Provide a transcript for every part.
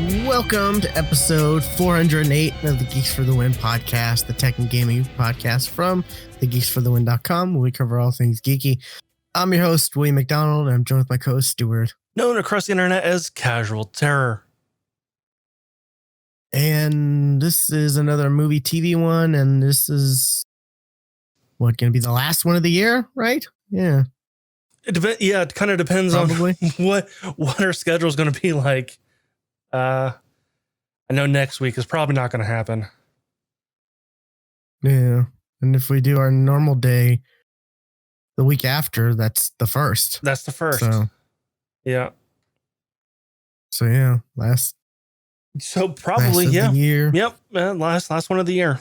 Welcome to episode 408 of the Geeks for the Win podcast, the tech and gaming podcast from thegeeksforthewin.com, where we cover all things geeky. I'm your host, William McDonald, and I'm joined with my co-host, Stuart. Known across the internet as Casual Terror. And this is another movie TV one, and this is going to be the last one of the year, right? Yeah. It kind of depends Probably. on what our schedule is going to be like. I know next week is probably not going to happen. Yeah. And if we do our normal day the week after, that's the first. That's the first. So, yeah. So yeah, last probably, of yeah. the year. Yep. Last one of the year.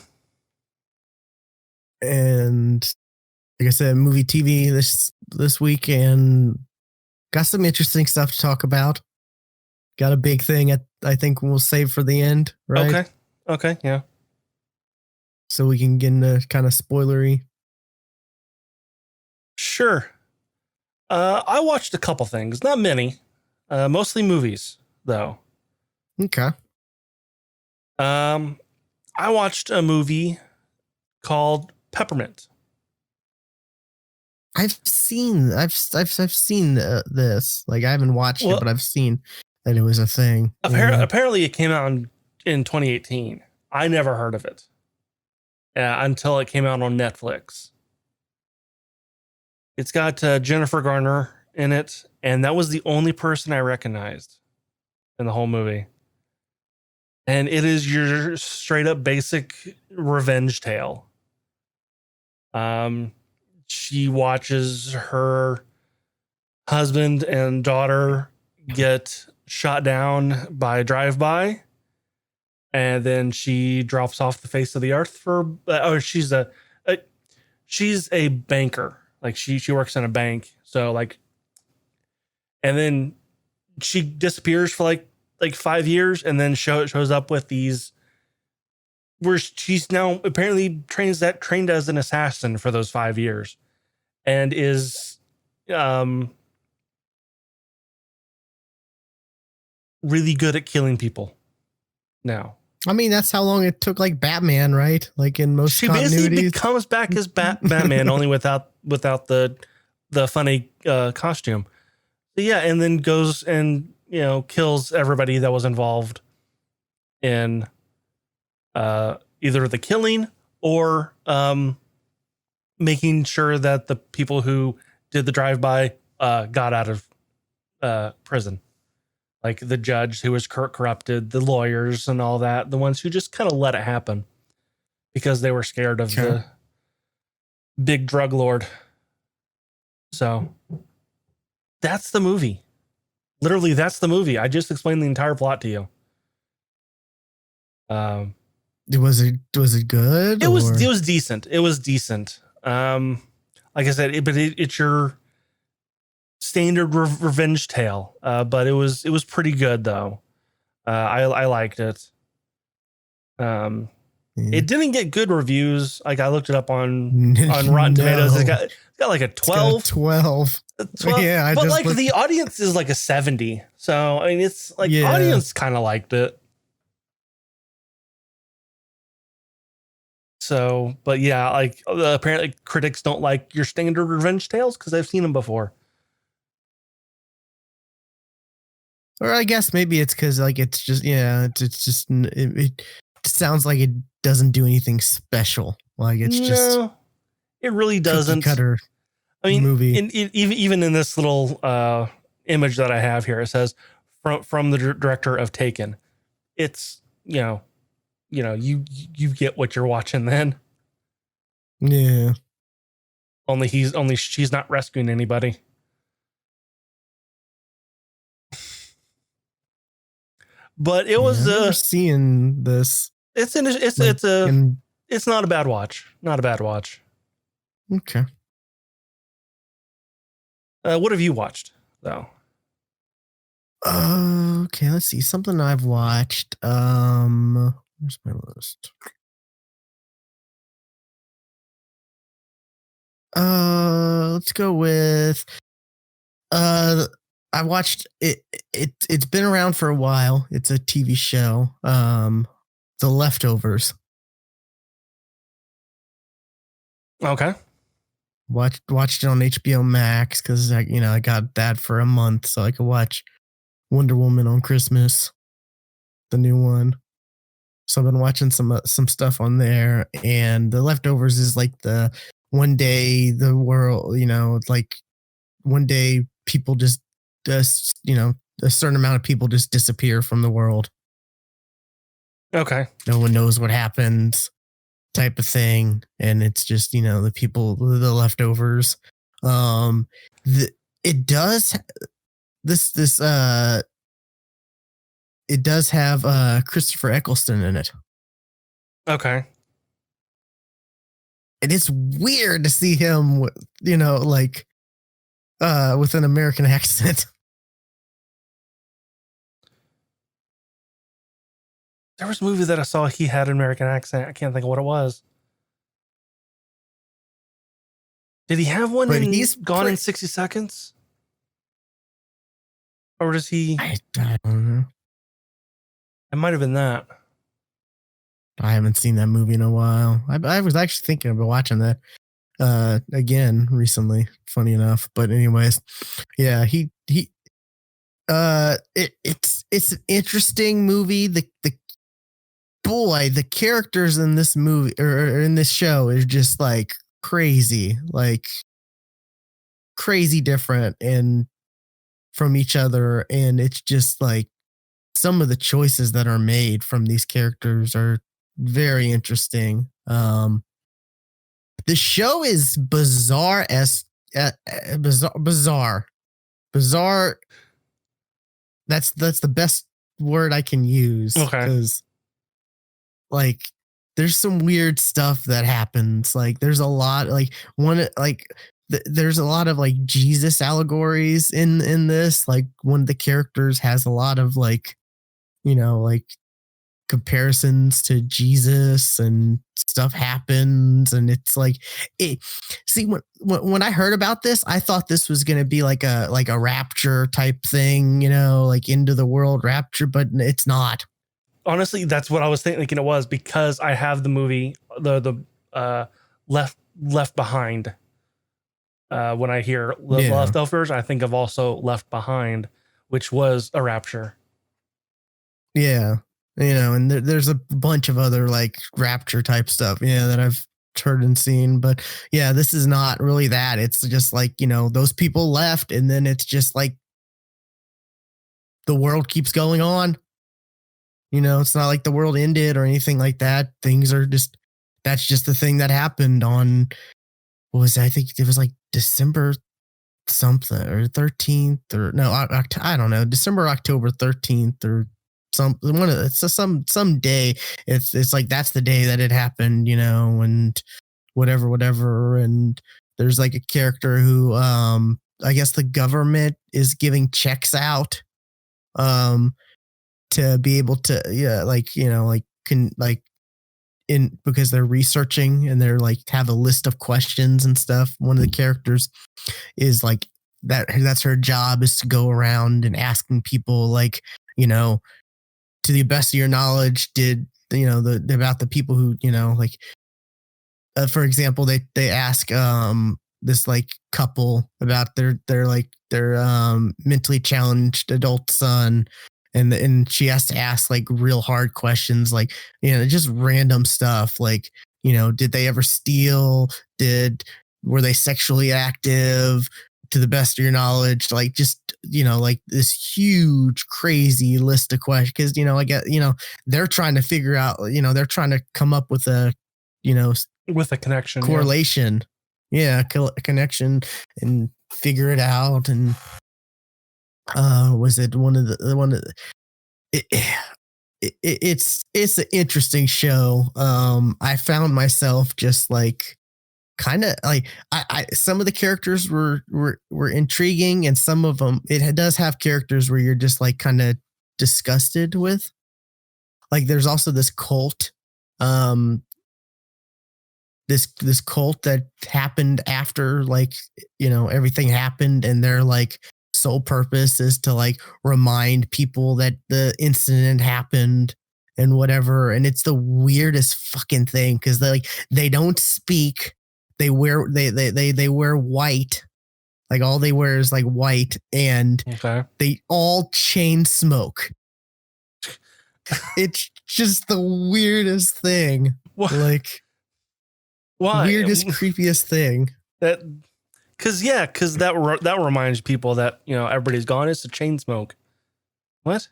And like I said, movie TV this week, and got some interesting stuff to talk about. Got a big thing I think we'll save for the end, right? Okay, yeah. So we can get into kind of spoilery. Sure. I watched a couple things, not many. Mostly movies, though. Okay. I watched a movie called Peppermint. I've seen this. Like, I haven't watched it, but I've seen that it was a thing. Apparently it came out in 2018. I never heard of it until it came out on Netflix. It's got Jennifer Garner in it, and that was the only person I recognized in the whole movie. And it is your straight up basic revenge tale. She watches her husband and daughter get shot down by a drive-by, and then she drops off the face of the earth she's a banker. Like she works in a bank. So like, and then she disappears for like 5 years, and then shows up with these, where she's now apparently trained as an assassin for those 5 years, and is really good at killing people now. I mean, that's how long it took, like Batman, right? Like in most she continuities. basically comes back as Batman, only without the funny costume. But yeah, and then goes and kills everybody that was involved in either the killing or making sure that the people who did the drive-by got out of prison. Like the judge who was corrupted, the lawyers and all that, the ones who just kind of let it happen because they were scared of the big drug lord. So that's the movie. Literally, that's the movie. I just explained the entire plot to you. Was it good? It was decent. It was decent. Like I said, it's your standard revenge tale. But it was pretty good though. I liked it. It didn't get good reviews. Like I looked it up on Rotten Tomatoes. It's got like a 12. 12. Yeah, but like the audience is like a 70. So I mean, it's like audience kind of liked it. So, but yeah, like apparently critics don't like your standard revenge tales because I've seen them before. Or I guess maybe it's because like it sounds like it doesn't do anything special. Like it's just it really doesn't. Cutter. I mean, movie. Even in this little image that I have here, it says from the director of Taken. It's you get what you're watching then. Yeah. Only she's not rescuing anybody. But it was seeing this. It's not a bad watch. Not a bad watch. Okay. What have you watched though? Okay, let's see. Something I've watched. Where's my list? Let's go with I watched it. It's been around for a while. It's a TV show. The Leftovers. Okay. Watched it on HBO Max because I got that for a month, so I could watch Wonder Woman on Christmas, the new one. So I've been watching some stuff on there, and The Leftovers is like the one day the world, like one day people just a certain amount of people just disappear from the world. Okay. No one knows what happens, type of thing, and it's just the people, the leftovers. It does this it does have Christopher Eccleston in it. Okay. And it's weird to see him, like with an American accent. There was a movie that I saw. He had an American accent. I can't think of what it was. Did he have one? But he's Gone in 60 Seconds. Or does he? I don't know. It might have been that. I haven't seen that movie in a while. I was actually thinking about watching that again recently. Funny enough, but anyways, yeah, it's an interesting movie. The characters in this movie or in this show is just like crazy different and from each other, and it's just like some of the choices that are made from these characters are very interesting. The show is bizarre. That's the best word I can use. Okay. Because like there's some weird stuff that happens. Like there's a lot there's a lot of like Jesus allegories in this. Like one of the characters has a lot of like comparisons to Jesus, and stuff happens, and it's like when I heard about this, I thought this was going to be like a rapture type thing, like into the world rapture, but it's not. Honestly, that's what I was thinking it was, because I have the movie the Left Behind. When I hear Leftovers, I think of also Left Behind, which was a rapture. Yeah. And there's a bunch of other like rapture type stuff, that I've heard and seen. But yeah, this is not really that. It's just like, those people left, and then it's just like the world keeps going on. It's not like the world ended or anything like that. Things are just, that's just the thing that happened on, what was it? I think it was like December something or 13th or no, I don't know, December, October 13th or some day. It's like that's the day that it happened, and whatever. And there's like a character who I guess the government is giving checks out to be able to because they're researching, and they're like have a list of questions and stuff. One of the characters is like that's her job, is to go around and asking people like, to the best of your knowledge, did about the people who like for example, they ask this like couple about their mentally challenged adult son, and she has to ask like real hard questions, like just random stuff, like did they ever steal, were they sexually active, to the best of your knowledge, like just like this huge crazy list of questions, because I get they're trying to figure out, they're trying to come up with a with a connection, correlation, connection, and figure it out. And was it it's an interesting show. I found myself just like kind of like I some of the characters were intriguing, and some of them it does have characters where you're just like kind of disgusted with. Like there's also this cult, this cult that happened after like everything happened, and they're like sole purpose is to like remind people that the incident happened and whatever. And it's the weirdest fucking thing because they don't speak. They wear they wear white. Like all they wear is like white, and they all chain smoke. It's just the weirdest thing. What? Like, why? Weirdest, creepiest thing. Because that reminds people that everybody's gone. It's a chain smoke. What?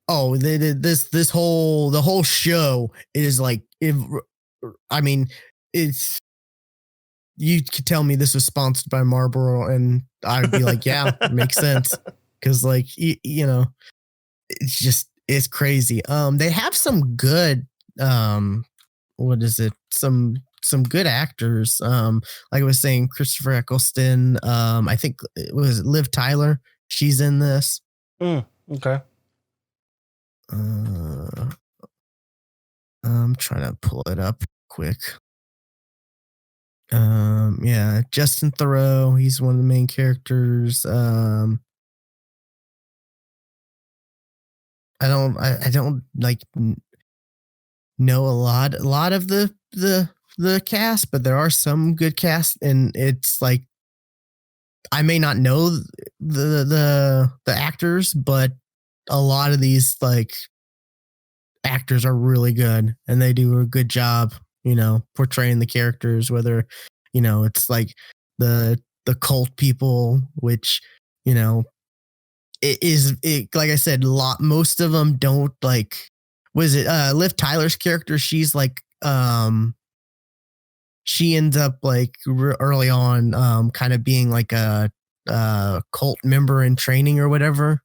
Oh, they did the whole show is like. I mean, it's. You could tell me this was sponsored by Marlboro, and I'd be like, yeah, it makes sense. Because like it's crazy. They have some good what is it? Some good actors. Like I was saying, Christopher Eccleston. I think it was Liv Tyler. She's in this. Okay. I'm trying to pull it up quick. Yeah, Justin Theroux, he's one of the main characters. I don't like know a lot of the cast, but there are some good cast, and it's like I may not know the actors, but a lot of these like actors are really good, and they do a good job, portraying the characters, whether, it's like the cult people, which, like I said, most of them don't like, was it, Liv Tyler's character? She's like, she ends up like early on, kind of being like a cult member in training or whatever.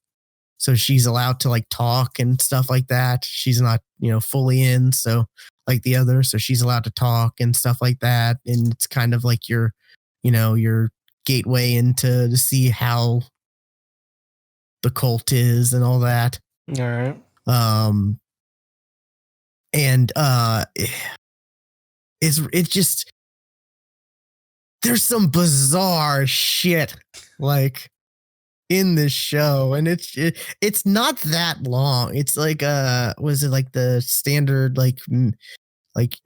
So she's allowed to like talk and stuff like that. She's not, fully in. So like the other, so she's allowed to talk and stuff like that. And it's kind of like your gateway into to see how the cult is and all that. All right. And it's just, there's some bizarre shit like in this show, and it's not that long. It's like was it like the standard like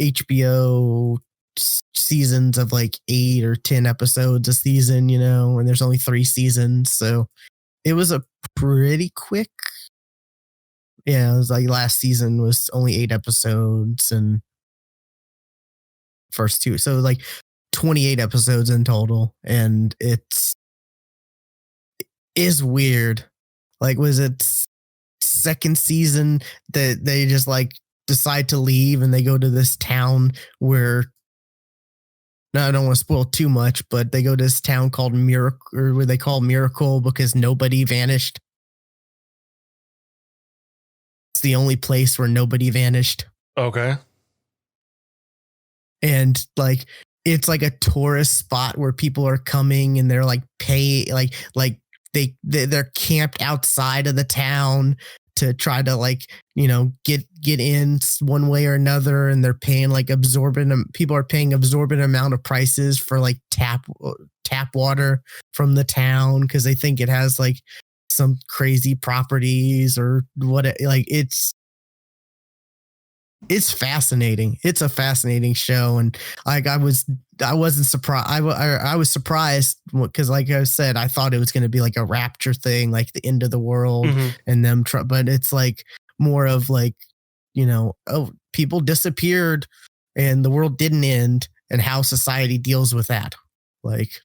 HBO seasons of like 8 or 10 episodes a season, and there's only 3 seasons, so it was a pretty quick. Yeah, it was like last season was only 8 episodes and first 2, so like 28 episodes in total, and is weird. Like, was it second season that they just like decide to leave and they go to this town where, no, I don't want to spoil too much, but they go to this town called Miracle, or where they call Miracle because nobody vanished. It's the only place where nobody vanished. Okay. And like, it's like a tourist spot where people are coming and they're like they're camped outside of the town to try to like, get in one way or another, and they're paying like people are paying absorbent amount of prices for like tap water from the town because they think it has like some crazy properties or what. Like it's fascinating. It's a fascinating show, and like I wasn't surprised. I was surprised because, like I said, I thought it was going to be like a rapture thing, like the end of the world, and them. But it's like more of like, people disappeared, and the world didn't end, and how society deals with that. Like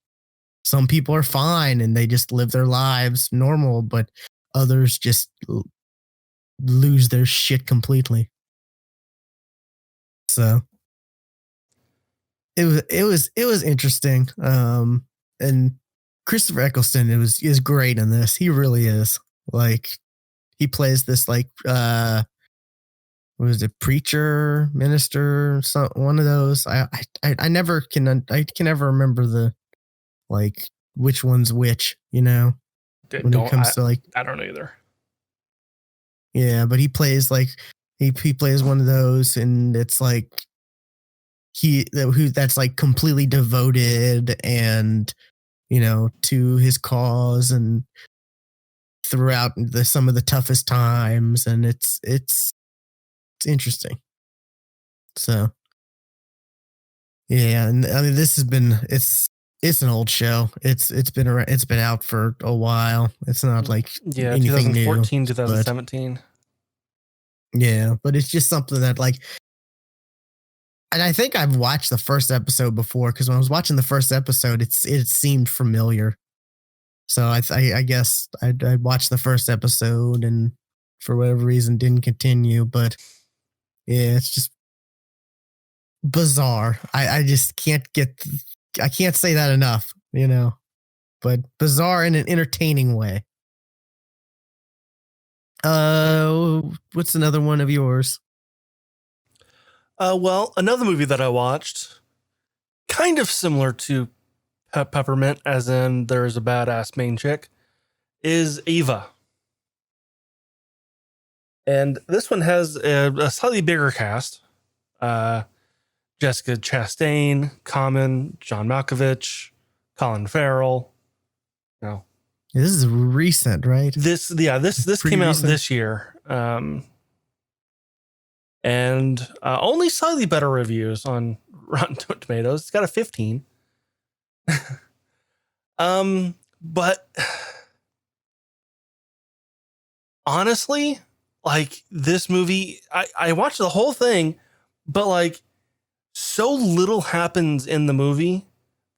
some people are fine and they just live their lives normal, but others just lose their shit completely. So it was interesting. And Christopher Eccleston is great in this. He really is. Like he plays this like what was it, preacher, minister, one of those. I can never remember the like which one's which, when it comes to like, I don't know either. Yeah, but he plays like he plays one of those, and it's like that's like completely devoted and to his cause, and throughout some of the toughest times, and it's interesting. So yeah, and I mean this has been it's an old show. It's been around, it's been out for a while. It's not like anything new. 2014, 2017. Yeah, but it's just something that like, and I think I've watched the first episode before because when I was watching the first episode, it seemed familiar. So I guess I watched the first episode and for whatever reason didn't continue. But yeah, it's just bizarre. I just can't I can't say that enough, but bizarre in an entertaining way. What's another one of yours? Well, another movie that I watched, kind of similar to Peppermint, as in there's a badass main chick, is Ava. And this one has a slightly bigger cast. Jessica Chastain, Common, John Malkovich, Colin Farrell. No, this is recent, right? This came out this year. And only slightly better reviews on Rotten Tomatoes. It's got a 15. But honestly, like this movie, I watched the whole thing, but like so little happens in the movie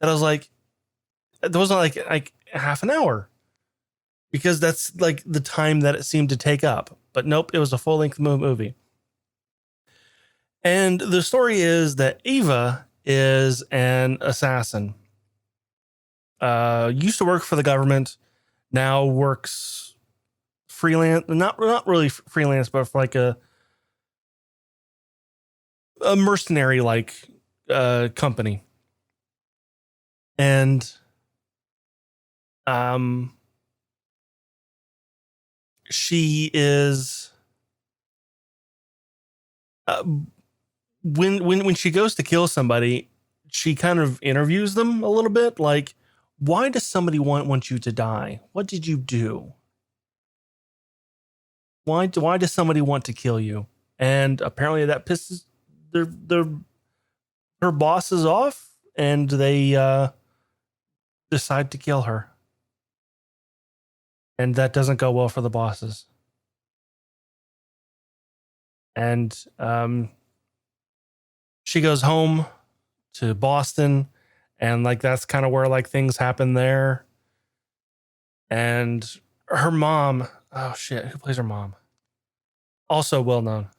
that I was like, there was like half an hour, because that's like the time that it seemed to take up. But nope, it was a full length movie. And the story is that Ava is an assassin. Used to work for the government, now works freelance, not really freelance, but for like a mercenary like company. And she is when she goes to kill somebody, she kind of interviews them a little bit, like, why does somebody want you to die? What did you do? Why does somebody want to kill you? And apparently that pisses her bosses off, and they decide to kill her. And that doesn't go well for the bosses. And she goes home to Boston, and like that's kind of where like things happen there. And her mom, oh shit, who plays her mom? Also well known.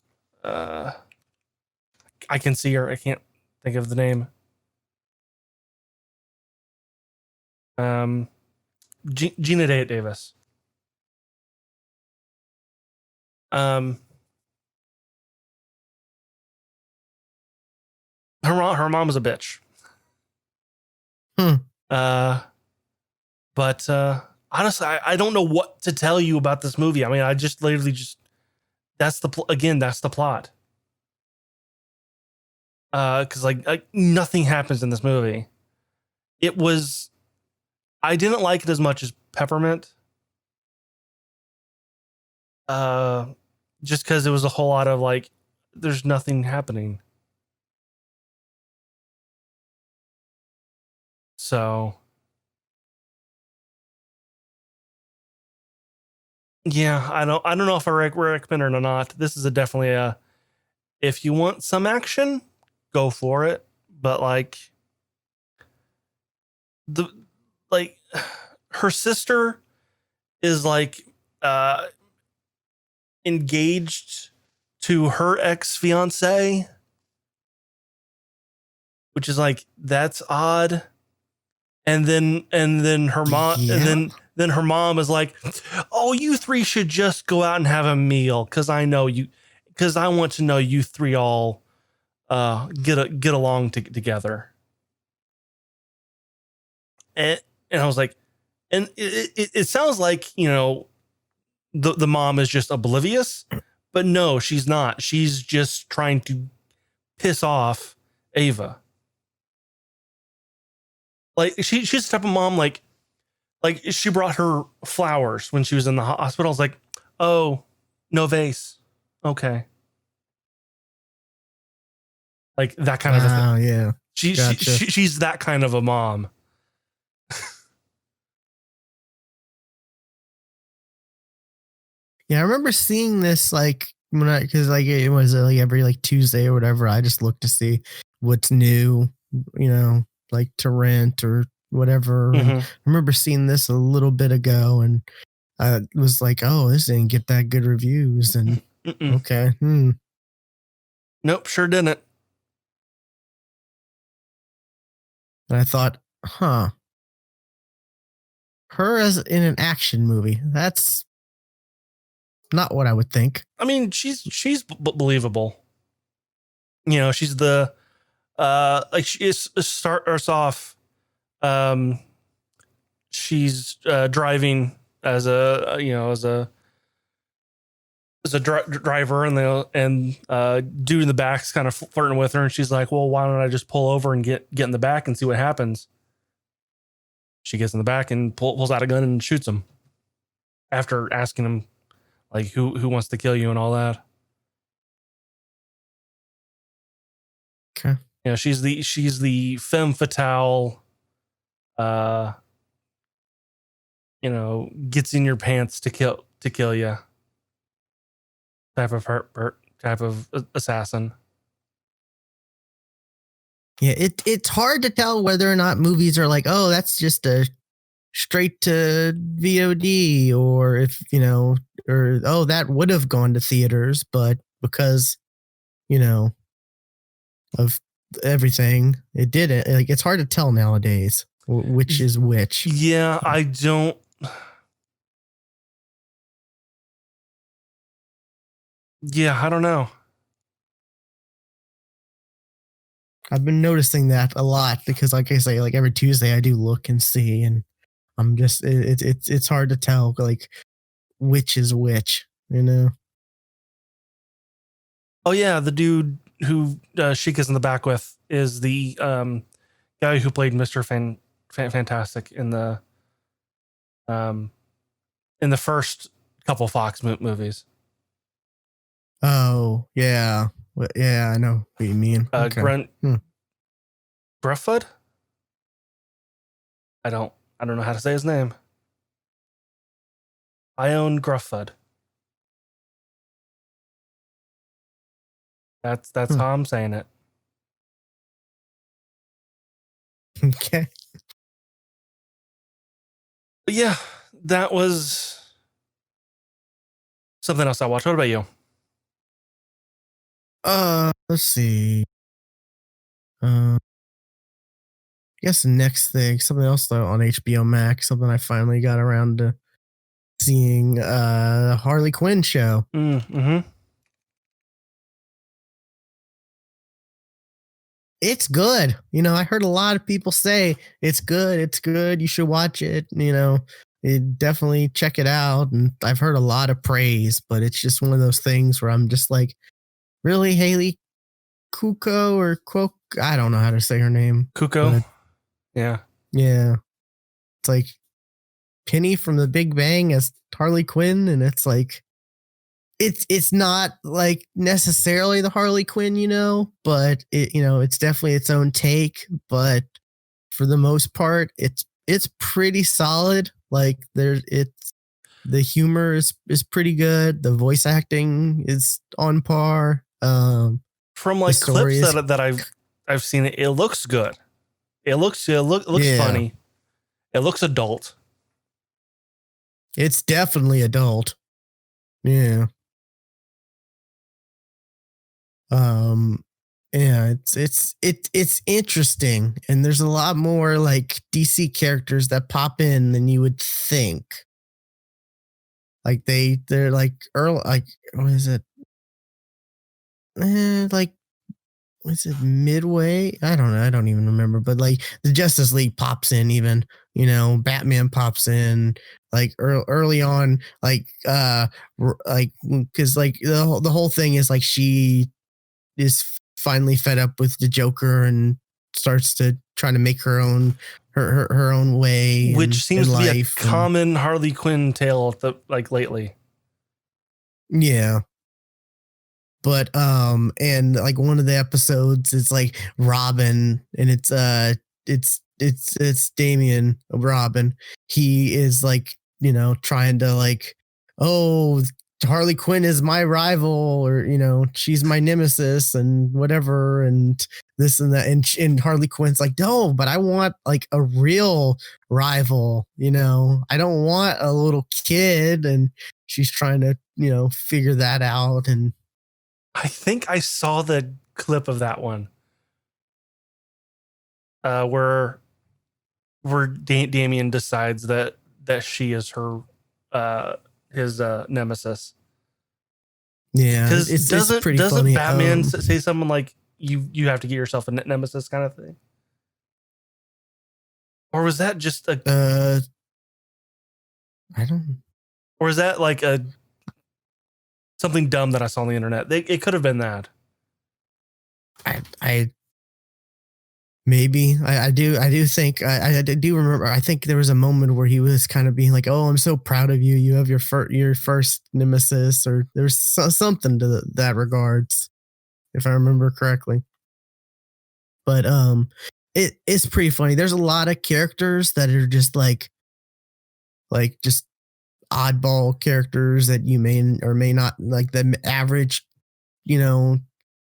I can see her. I can't think of the name. Gina Davis. Her mom was a bitch. But honestly, I don't know what to tell you about this movie. I mean, I just literally that's the plot. Because like nothing happens in this movie. I didn't like it as much as Peppermint. Just because it was a whole lot of like, there's nothing happening. So yeah, I don't know if I recommend it or not. This is definitely if you want some action, go for it. But like her sister is like engaged to her ex-fiance, which is like, that's odd. And then her mom, yeah. and then her mom is like, oh, you three should just go out and have a meal, because I want to know you three all get along together. And I was like, and it sounds like, the mom is just oblivious, but no, she's not. She's just trying to piss off Ava. Like she's the type of mom, like Like, she brought her flowers when she was in the hospital. I was like, oh, no vase. Okay. Like that kind of a thing. Oh, yeah. Gotcha. She's that kind of a mom. Yeah, I remember seeing this like because like it was like every like Tuesday or whatever. I just looked to see what's new, like to rent or whatever. Mm-hmm. And I remember seeing this a little bit ago, and I was like, "Oh, this didn't get that good reviews." And okay, Nope, sure didn't. And I thought, huh, her as in an action movie. That's not what I would think. I mean, she's believable. She's the like she starts off. She's driving as a driver, and dude in the back's kind of flirting with her, and she's like, "Well, why don't I just pull over and get in the back and see what happens?" She gets in the back and pulls out a gun and shoots him after asking him like who wants to kill you and all that. Okay. She's the femme fatale. Gets in your pants to kill you. Type of assassin. Yeah, it's hard to tell whether or not movies are like, oh, that's just a straight to VOD, or if or oh, that would have gone to theaters, but because of everything, it didn't. Like, it's hard to tell nowadays which is which. Yeah, I don't. Yeah, I don't know. I've been noticing that a lot because, like I say, like every Tuesday I do look and see, and I'm just it's hard to tell like which is which. Oh yeah, the dude who Sheik in the back with is the guy who played Mr. Fantastic in the first couple Fox movies. Oh yeah, yeah, I know what you mean. Okay. Grunt Gruffud. I don't know how to say his name. Ione Gruffud. That's how I'm saying it. Okay. But yeah, that was something else I watched. What about you? Let's see. I guess the next thing, something else though on HBO Max, something I finally got around to seeing, Harley Quinn show. Mm-hmm. It's good. I heard a lot of people say it's good. It's good. You should watch it. Definitely check it out. And I've heard a lot of praise, but it's just one of those things where I'm just like, really, Haley Kuko or Quok? I don't know how to say her name. Kuko. Yeah. Yeah. It's like Penny from The Big Bang as Harley Quinn, and it's like it's not like necessarily the Harley Quinn, but it's definitely its own take. But for the most part, it's pretty solid. Like the humor is pretty good. The voice acting is on par. From like clips that I've seen, it looks good. It looks funny. It looks adult. It's definitely adult. Yeah. Yeah, it's interesting, and there's a lot more like DC characters that pop in than you would think. Like they're like early, like what is it? Like what's it, midway? I don't know. I don't even remember. But like the Justice League pops in, even Batman pops in like early on, like because like the whole thing is like she is finally fed up with the Joker and starts to try to make her own her own way, which seems in to be a life, common Harley Quinn tale lately. Yeah. But and like one of the episodes is like Robin, and it's Damien Robin. He is like, trying to like, oh, Harley Quinn is my rival, or she's my nemesis and whatever, and this and that, and Harley Quinn's like, no, but I want like a real rival, I don't want a little kid, and she's trying to figure that out. And I think I saw the clip of that one where Damien decides that she is her his nemesis. Yeah, because it's pretty doesn't funny. Batman say something like you have to get yourself a nemesis kind of thing, or was that just a I don't, or is that like a something dumb that I saw on the internet? It could have been that. I maybe I do think I do remember. I think there was a moment where he was kind of being like, "Oh, I'm so proud of you. You have your first nemesis," or there's something to that regards, if I remember correctly. But it's pretty funny. There's a lot of characters that are just like just oddball characters that you may or may not like. The average,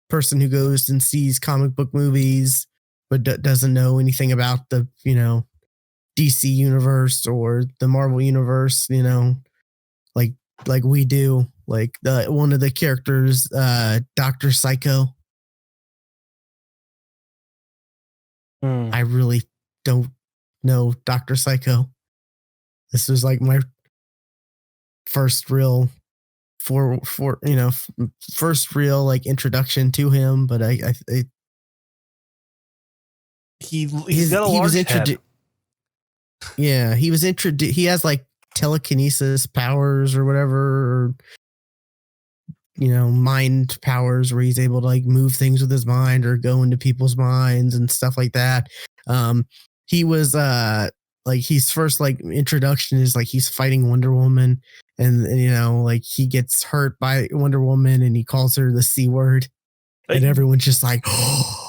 person who goes and sees comic book movies but doesn't know anything about the DC universe or the Marvel universe, like we do. Like one of the characters, Dr. Psycho. I really don't know Dr. Psycho. This was like my first real first real like introduction to him, but he's got a large head. Yeah, he was introduced. He has like telekinesis powers or whatever, or, mind powers where he's able to like move things with his mind or go into people's minds and stuff like that. He was like his first like introduction is like he's fighting Wonder Woman, and like he gets hurt by Wonder Woman and he calls her the C word, and everyone's just like, oh,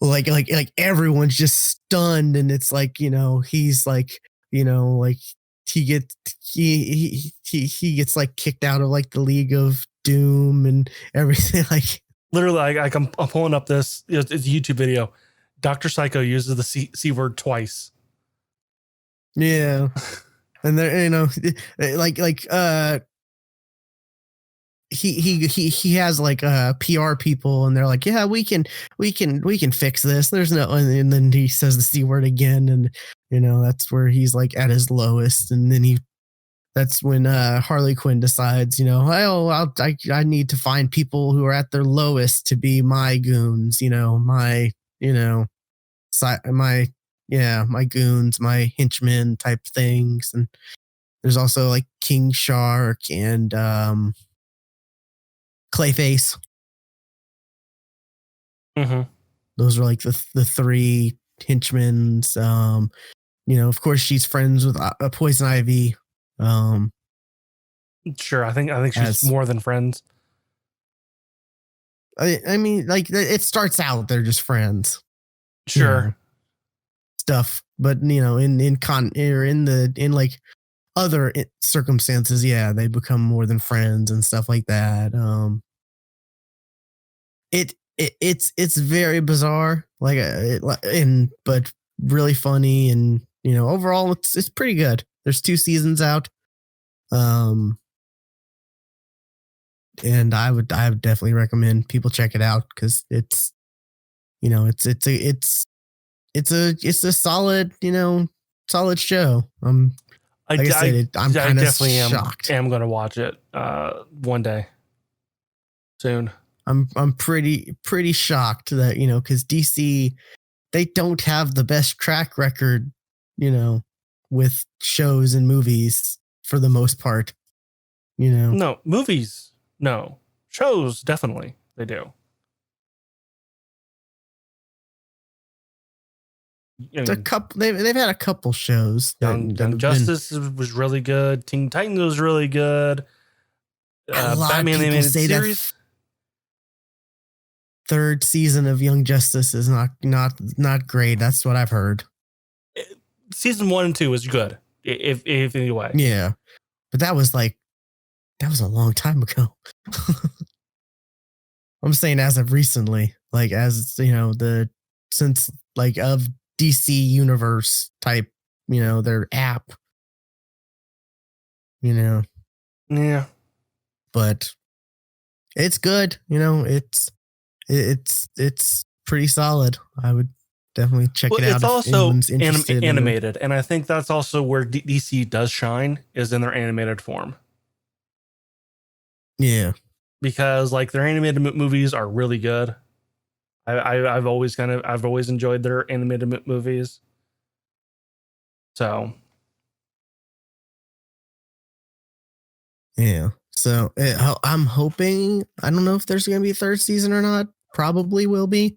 like everyone's just stunned, and it's like he's like like he gets like kicked out of like the League of Doom and everything. Like literally, I'm pulling up this. It's a YouTube video. Dr. Psycho uses the C word twice. Yeah, and there he has like PR people, and they're like, yeah, we can fix this. There's no, and then he says the C word again, and that's where he's like at his lowest, and then that's when Harley Quinn decides, I need to find people who are at their lowest to be my goons, my goons, my henchmen type things. And there's also like King Shark and Clayface. Mm-hmm. Those are like the three henchmen. Of course, she's friends with Poison Ivy. Sure, I think she's more than friends. I mean, like it starts out they're just friends. Sure. Stuff, but in like other circumstances, yeah, they become more than friends and stuff like that. It's very bizarre, like but really funny, and overall it's pretty good. There's 2 seasons out, and I would definitely recommend people check it out because it's it's a solid solid show. I'm kind of shocked. I'm going to watch it one day soon. I'm pretty shocked that because DC, they don't have the best track record with shows and movies for the most part. No movies, no shows, definitely they do. A couple. They've had a couple shows. Young Justice was really good. Teen Titans was really good. A lot Batman of people animated say series. that third season of Young Justice is not great. That's what I've heard. Season 1 and 2 was good, if anyway. Yeah, but that was a long time ago. I'm saying as of recently, like as you know, since like of DC Universe type, their app, Yeah, but it's good. It's pretty solid. I would definitely check it out. It's if also anyone's interested animated, and I think that's also where DC does shine, is in their animated form. Yeah, because like their animated movies are really good. I've always enjoyed their animated movies. So yeah. So I'm hoping. I don't know if there's going to be a third season or not. Probably will be,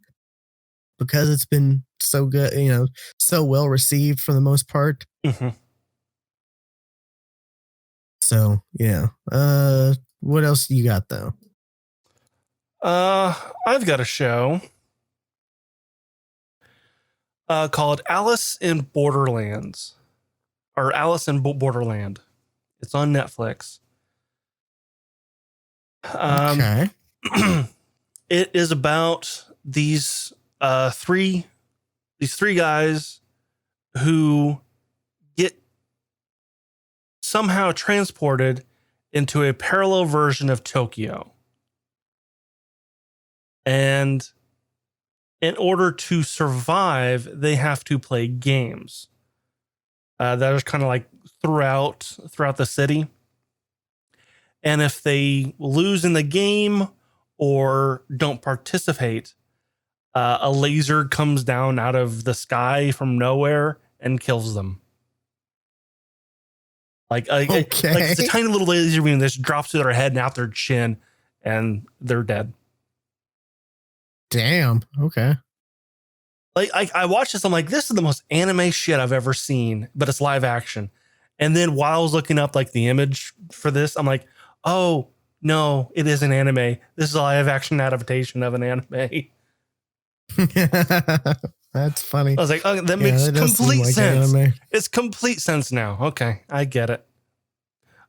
because it's been so good. So well received for the most part. Mm-hmm. So yeah. What else you got though? I've got a show called Alice in Borderlands, or Alice in Borderland. It's on Netflix. Okay. It is about these three guys who get somehow transported into a parallel version of Tokyo. And in order to survive, they have to play games that are kind of like throughout the city. And if they lose in the game or don't participate, a laser comes down out of the sky from nowhere and kills them. Like it's a tiny little laser beam that just drops to their head and out their chin, and they're dead. Damn. Okay. Like I watched this, I'm like, this is the most anime shit I've ever seen, but it's live action. And then while I was looking up like the image for this, I'm like, oh no, it is an anime. This is a live action adaptation of an anime. That's funny. I was like, oh, that makes complete sense. It's complete sense now. Okay, I get it.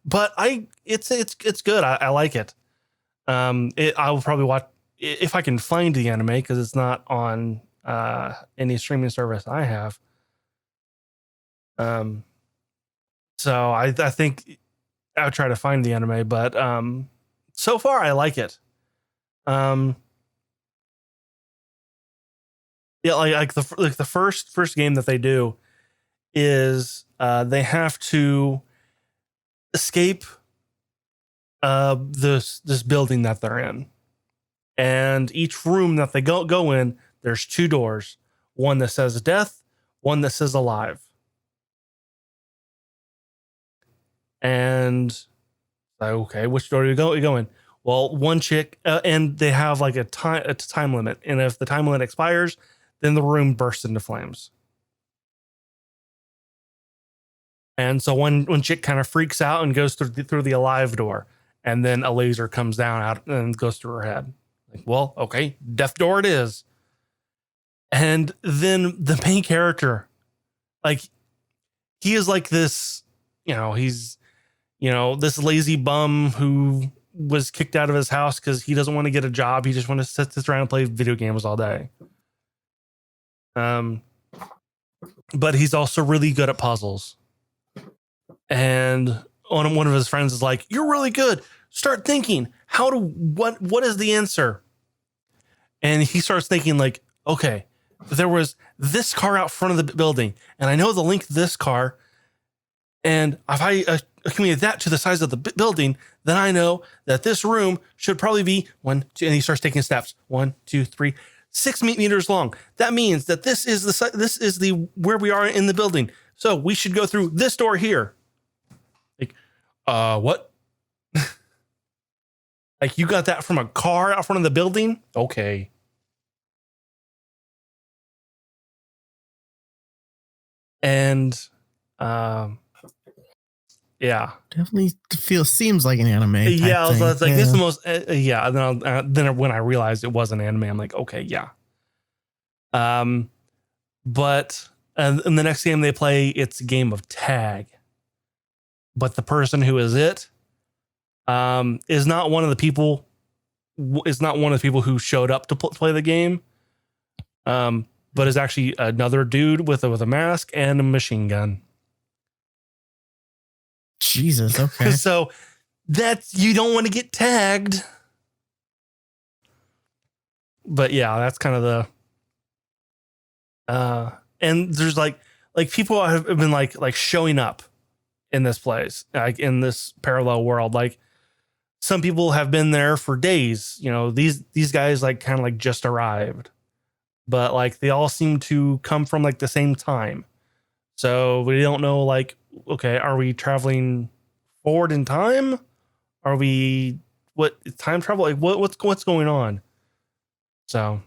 But it's good. I like it. I will probably watch if I can find the anime, because it's not on any streaming service I have. So I think I'll try to find the anime, but so far I like it. Yeah, like the first game that they do is they have to escape this building that they're in, and each room that they go in, there's two doors, one that says death, one that says alive. And okay, which door do you go in? Well, one chick, and they have like a time limit, and if the time limit expires, then the room bursts into flames. And so one chick kind of freaks out and goes through the alive door, and then a laser comes down out and goes through her head. Like, well, okay, death door it is. And then the main character, like, he is like this, he's, this lazy bum who was kicked out of his house because he doesn't want to get a job. He just wants to sit around and play video games all day. But he's also really good at puzzles. And one of his friends is like, "You're really good. Start thinking. What is the answer?" And he starts thinking like, okay, there was this car out front of the building, and I know the link to this car. And if I commute that to the size of the building, then I know that this room should probably be 1, 2, and he starts taking steps. 1, 2, 3, 6 meters long. That means that this is the where we are in the building. So we should go through this door here. Like, what? Like, you got that from a car out front of the building? Okay. And yeah, Definitely seems like an anime type yeah. I was thing. like, this is the most yeah. And then when I realized it was an anime, I'm like, okay, yeah. But in the next game they play, it's a game of tag. But the person who is is not one of the people. Is not one of the people who showed up to play the game. But is actually another dude with a mask and a machine gun. Jesus, okay. So you don't want to get tagged. But yeah, that's kind of the and there's like people have been like showing up in this place, like in this parallel world. Like some people have been there for days. You know, these guys like kind of like just arrived, but like they all seem to come from like the same time. So we don't know, like, okay, are we traveling forward in time? Are we what time travel? Like what's going on? So,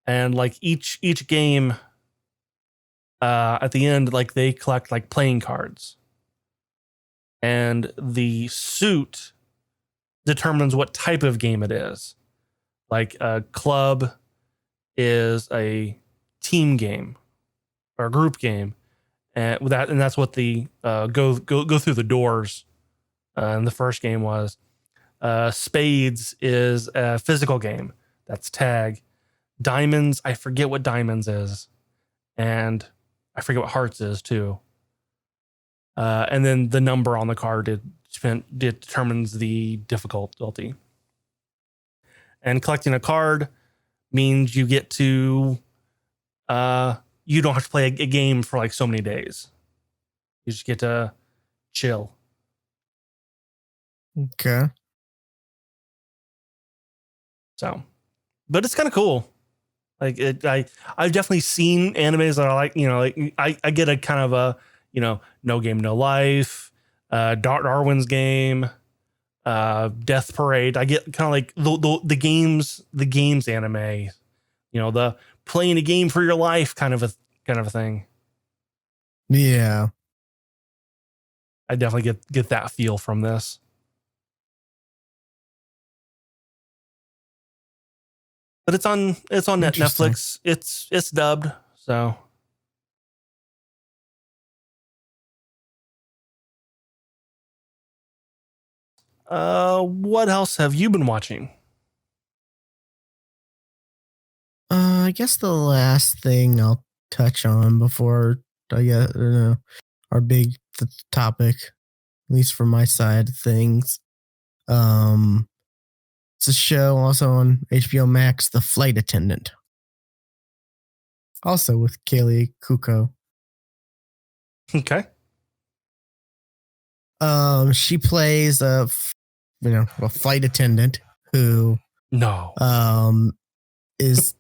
and like each game, at the end, like they collect like playing cards, and the suit determines what type of game it is. Like a club is a team game or a group game, and that's what the go through the doors. And the first game was spades is a physical game. That's tag. Diamonds, I forget what diamonds is, and I forget what hearts is too. And then the number on the card determines the difficulty. And collecting a card means you get to you don't have to play a game for like so many days. You just get to chill. Okay. So, but it's kind of cool. Like I've definitely seen animes that are like, you know, like I get a kind of a, you know, No Game No Life, Darwin's Game, Death Parade. I get kind of like the games anime, you know, the playing a game for your life kind of a thing. Yeah. I definitely get that feel from this. But it's on Netflix. It's dubbed, so. What else have you been watching? I guess the last thing I'll touch on before I get our big topic, at least from my side of things. It's a show also on HBO Max, The Flight Attendant. Also with Kaylee Kuko. Okay. She plays a flight attendant who is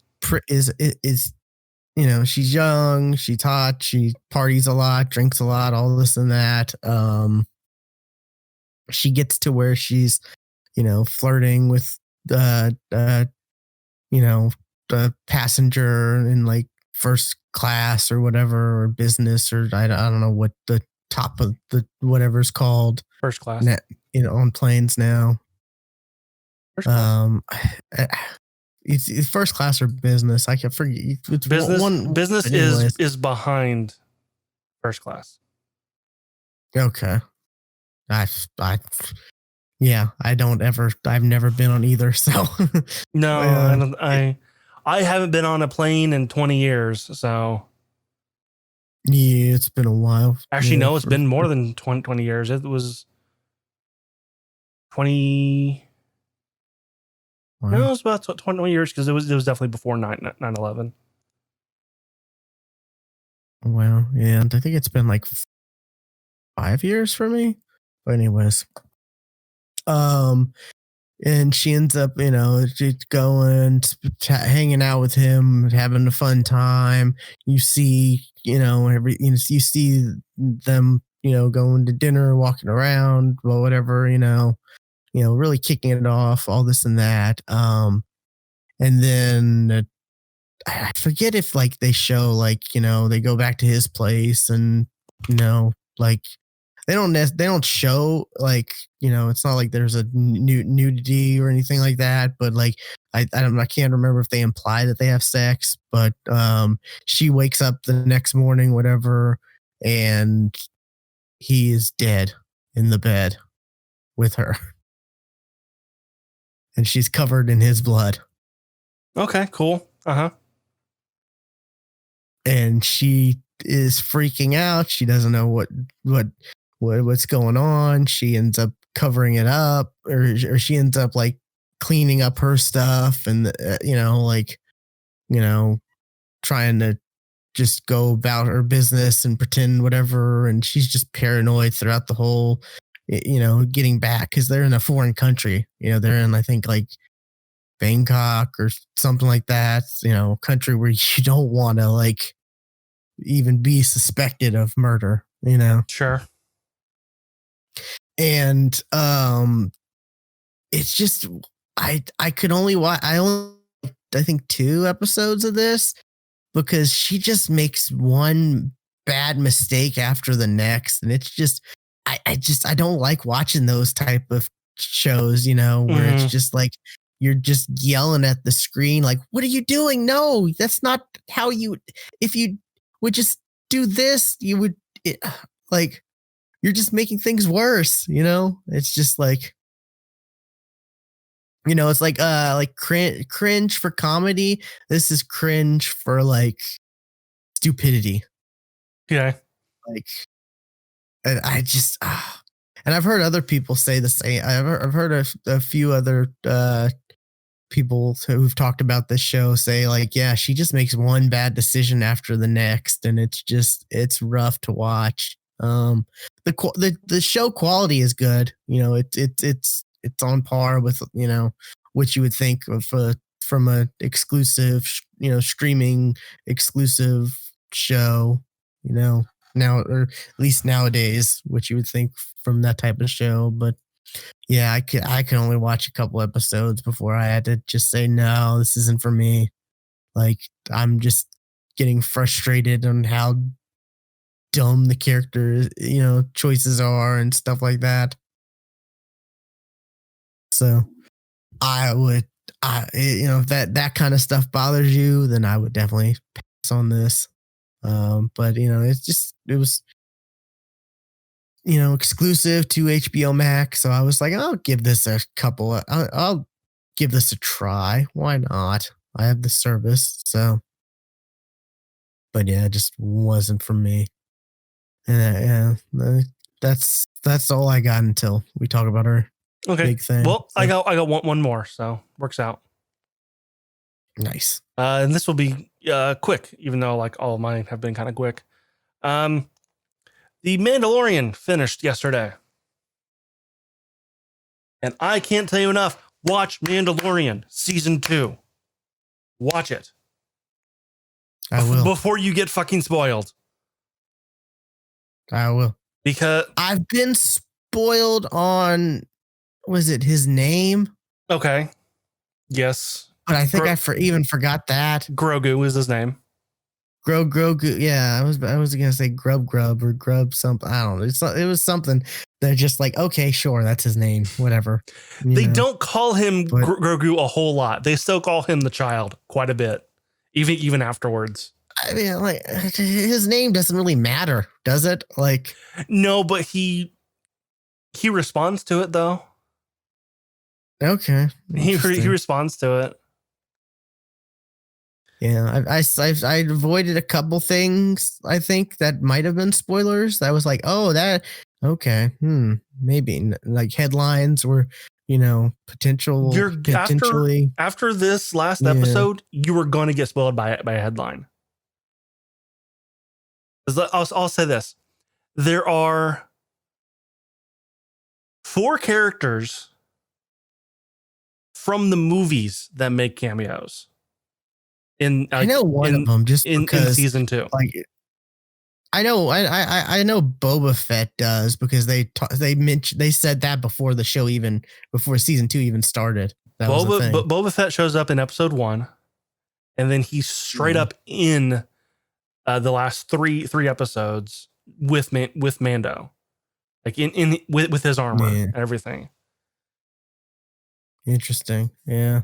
you know, she's young, she's hot, she parties a lot, drinks a lot, all this and that. She gets to where she's, you know, flirting with the passenger in like first class or whatever, or business, or I don't know what the top of the whatever's called first class, on planes now. First class. It's first class or business. I can forget. It's business is behind first class. Okay. I've never been on either. So no, I haven't been on a plane in 20 years. So yeah, it's been a while. Actually, no, it's been more than 20 years. It was 20. Wow. No, it was about 20 years because it was definitely before 9/11. Well, yeah, I think it's been like 5 years for me. But anyways, and she ends up, you know, just going, hanging out with him, having a fun time. You see, you know, you see them, you know, going to dinner, walking around, well, whatever, you know, really kicking it off, all this and that. And then I forget if like they show like, you know, they go back to his place and, you know, like they don't show like, you know, it's not like there's a nudity or anything like that, but like I can't remember if they imply that they have sex, but she wakes up the next morning, whatever, and he is dead in the bed with her. And she's covered in his blood. Okay, cool. And she is freaking out. She doesn't know what's going on. She ends up covering it up, or she ends up like cleaning up her stuff, and you know, like, you know, trying to just go about her business and pretend whatever. And she's just paranoid throughout the whole, you know, getting back, because they're in a foreign country. You know, they're in, I think, like Bangkok or something like that, you know, country where you don't want to like even be suspected of murder, you know. Sure. And it's just I could only watch I think 2 episodes of this, because she just makes one bad mistake after the next, and it's just I don't like watching those type of shows, you know, where it's just like you're just yelling at the screen like, what are you doing? No, that's not how you, if you would just do this, you would like, you're just making things worse, you know. It's just like, you know, it's like cringe for comedy. This is cringe for like stupidity. Yeah. Like, and I just and I've heard other people say the same. I've heard a few other people who've talked about this show say like, yeah, she just makes one bad decision after the next, and it's rough to watch. The show quality is good. You know, it's on par with, you know, what you would think of from a exclusive, you know, streaming exclusive show, you know, now, or at least nowadays, what you would think from that type of show. But yeah, I could only watch a couple episodes before I had to just say, no, this isn't for me. Like, I'm just getting frustrated on how dumb the character, you know, choices are and stuff like that. So you know, if that kind of stuff bothers you, then I would definitely pass on this. But you know, it was, you know, exclusive to HBO Max. So I was like, I'll give this a couple. I'll give this a try. Why not? I have the service. So, but yeah, it just wasn't for me. And that's all I got until we talk about our big thing. Well, so. I got one more, so works out. Nice. And this will be quick, even though like all of mine have been kind of quick. The Mandalorian finished yesterday. And I can't tell you enough. Watch Mandalorian Season 2. Watch it. I will. Before you get fucking spoiled. I will. Because I've been spoiled on, was it his name? Okay. Yes. But I think I even forgot that. Grogu is his name. Grogu. Yeah, I was gonna say Grub or Grub something. I don't know. It was something that just like, okay, sure, that's his name. Whatever. They don't call him Grogu a whole lot. They still call him the child quite a bit, even afterwards. I mean, like, his name doesn't really matter, does it? Like, no, but he responds to it though. Okay. He responds to it. Yeah, I avoided a couple things, I think, that might have been spoilers. I was like, oh, that, okay, maybe, like headlines were, you know, potentially. After this last episode, you were going to get spoiled by a headline. I'll say this. There are 4 characters from the movies that make cameos. I know one of them just because in Season 2. Like, I know Boba Fett does, because they said that before the show, before Season 2 even started. Boba Fett shows up in Episode 1, and then he's straight up in the last three episodes with Mando, like with his armor and everything. Interesting, yeah.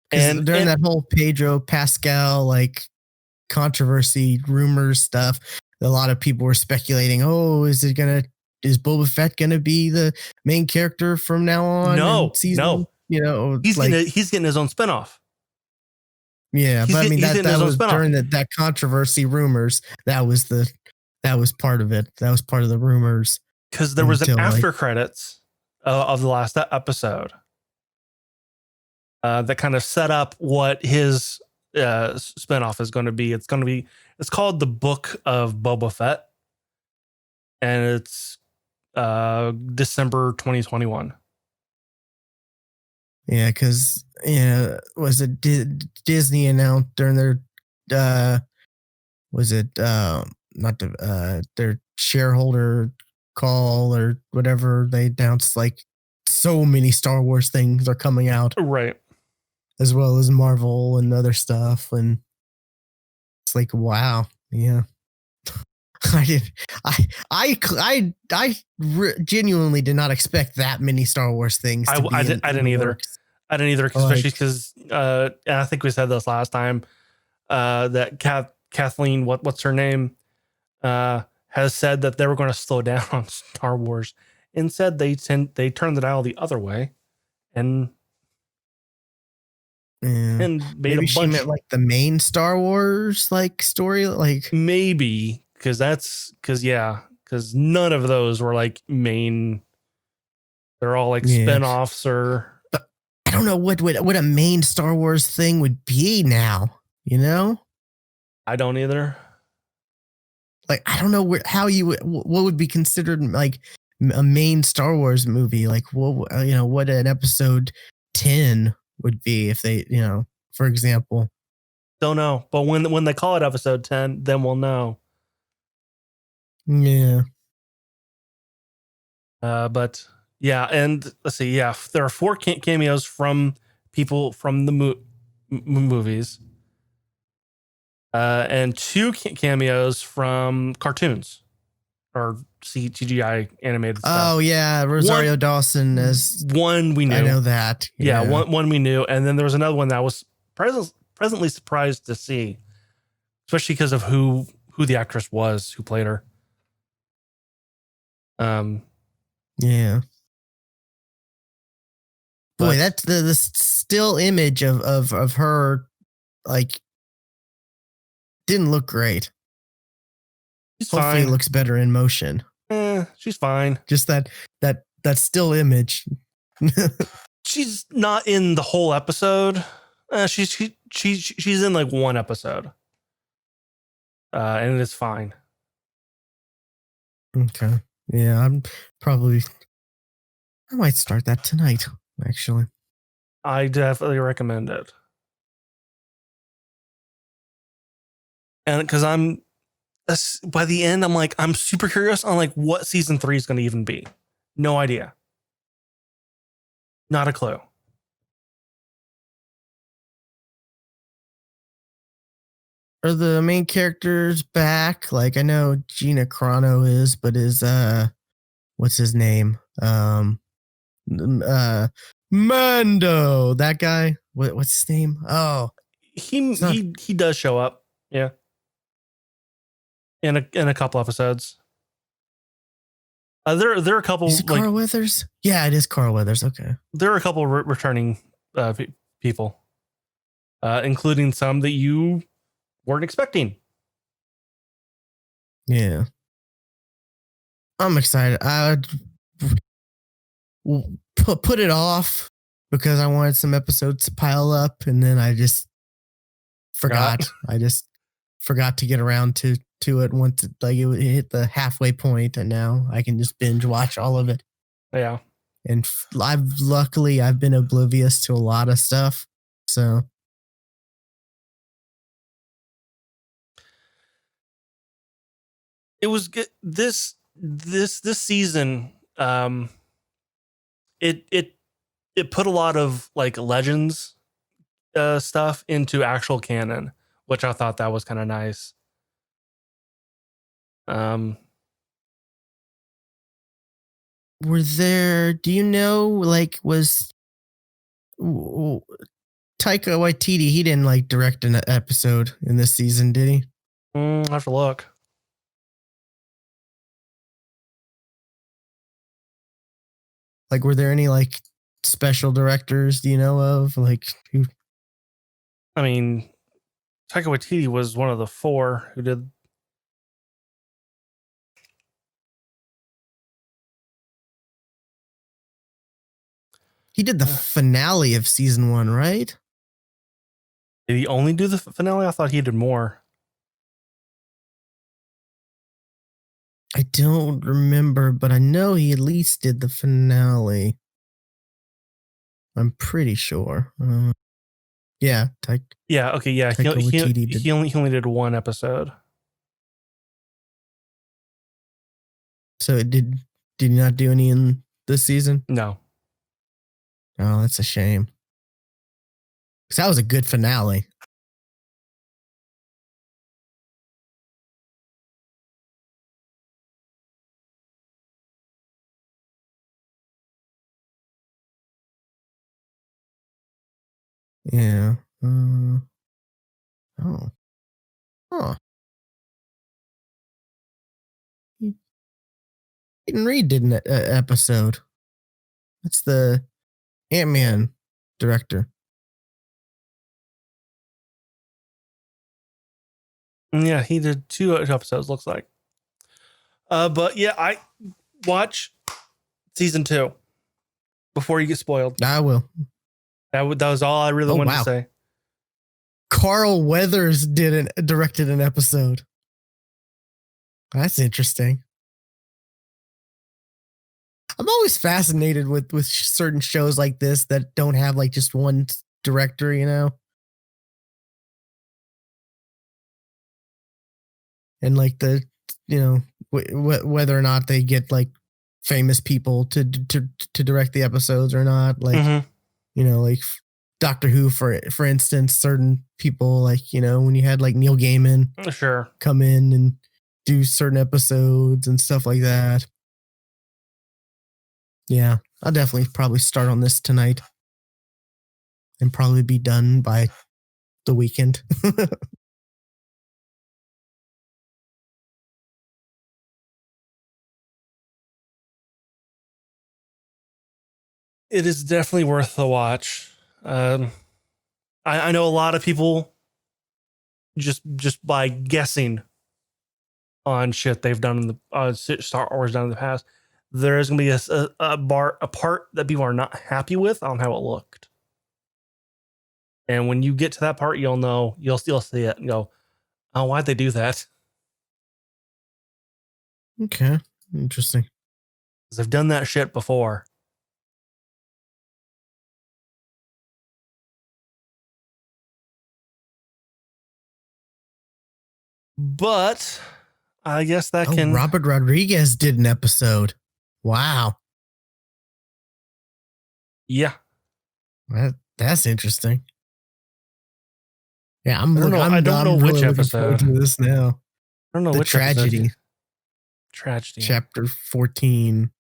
Because during that whole Pedro Pascal like controversy, rumors stuff, a lot of people were speculating, oh, is Boba Fett gonna be the main character from now on? No, he's getting his own spinoff. Yeah, but I mean that was during that controversy rumors. That was part of it. That was part of the rumors. Because there was an after credits of the last episode that kind of set up what his spinoff is going to be. It's called The Book of Boba Fett, and it's December 2021. Yeah, because was it Disney announced during their their shareholder call or whatever, they announced like so many Star Wars things are coming out, right? As well as Marvel and other stuff, and it's like, wow, yeah. I genuinely did not expect that many Star Wars things. I didn't either. I didn't either, especially because I think we said this last time that Kathleen, what's her name, has said that they were going to slow down on Star Wars. Instead, they turned the dial the other way, and made maybe a she meant like the main Star Wars like story, like maybe because none of those were like main. They're all like spinoffs or. But I don't know what a main Star Wars thing would be now. I don't either. Like I don't know what would be considered like a main Star Wars movie. Like what an episode 10 would be if they, for example. Don't know, but when they call it episode 10, then we'll know. Yeah. But yeah, and let's see. Yeah, there are 4 cameos from people from the movies, and 2 cameos from cartoons or CGI animated stuff. Oh yeah, Rosario Dawson as one we knew. I know that. Yeah, one we knew, and then there was another one that I was presently surprised to see, especially because of who the actress was who played her. Yeah. Boy, that's the still image of her, like, didn't look great. Hopefully it looks better in motion. She's fine. Just that still image. She's not in the whole episode. She's in like one episode. And it's fine. Okay. Yeah, I might start that tonight, actually. I definitely recommend it. And because by the end, I'm super curious on like what season 3 is going to even be. No idea. Not a clue. Are the main characters back? Like I know Gina Carano is, but is what's his name? Mando, that guy. What's his name? Oh, he does show up. Yeah. In a couple episodes. There are a couple. Is it Carl Weathers? Yeah, it is Carl Weathers. Okay. There are a couple returning people, including some that you weren't expecting. Yeah. I'm excited. I put it off because I wanted some episodes to pile up, and then I just forgot. I just forgot to get around to it once it hit the halfway point, and now I can just binge watch all of it. Yeah. And luckily I've been oblivious to a lot of stuff. So it was good. This season, it put a lot of like legends stuff into actual canon, which I thought that was kind of nice. Were there? Do you know? Like, was Taika Waititi? He didn't like direct an episode in this season, did he? I have to look. Like, were there any like special directors? Do you know of like who? I mean, Taika Waititi was one of the 4 who did. He did the finale of season 1, right? Did he only do the finale? I thought he did more. I don't remember, but I know he at least did the finale. I'm pretty sure. Yeah, Yeah. Okay. Yeah. He only did 1 episode. So it did he not do any in this season? No. Oh, that's a shame. Because that was a good finale. Yeah. Oh. Huh. Peyton Reed did an episode. That's the Ant-Man director. Yeah, he did 2 episodes. Looks like. But yeah, I watch season 2 before you get spoiled. I will. That was all I really wanted to say. Carl Weathers directed an episode. That's interesting. I'm always fascinated with certain shows like this that don't have like just one director, you know? And like the, you know, whether or not they get like famous people to direct the episodes or not. Like, you know, like Doctor Who, for instance, certain people like, you know, when you had like Neil Gaiman come in and do certain episodes and stuff like that. Yeah, I'll definitely probably start on this tonight and probably be done by the weekend. It is definitely worth the watch. I know a lot of people just by guessing on shit they've done in the Star Wars done in the past, there's gonna be a part that people are not happy with on how it looked. And when you get to that part, you'll know, you'll still see it and go, oh, why'd they do that? Okay, interesting. Because they've done that shit before. But I guess that can. Robert Rodriguez did an episode. Wow. Yeah. That's interesting. Yeah, I don't know which episode. To this now. I don't know which tragedy. Episode. Tragedy. Chapter 14.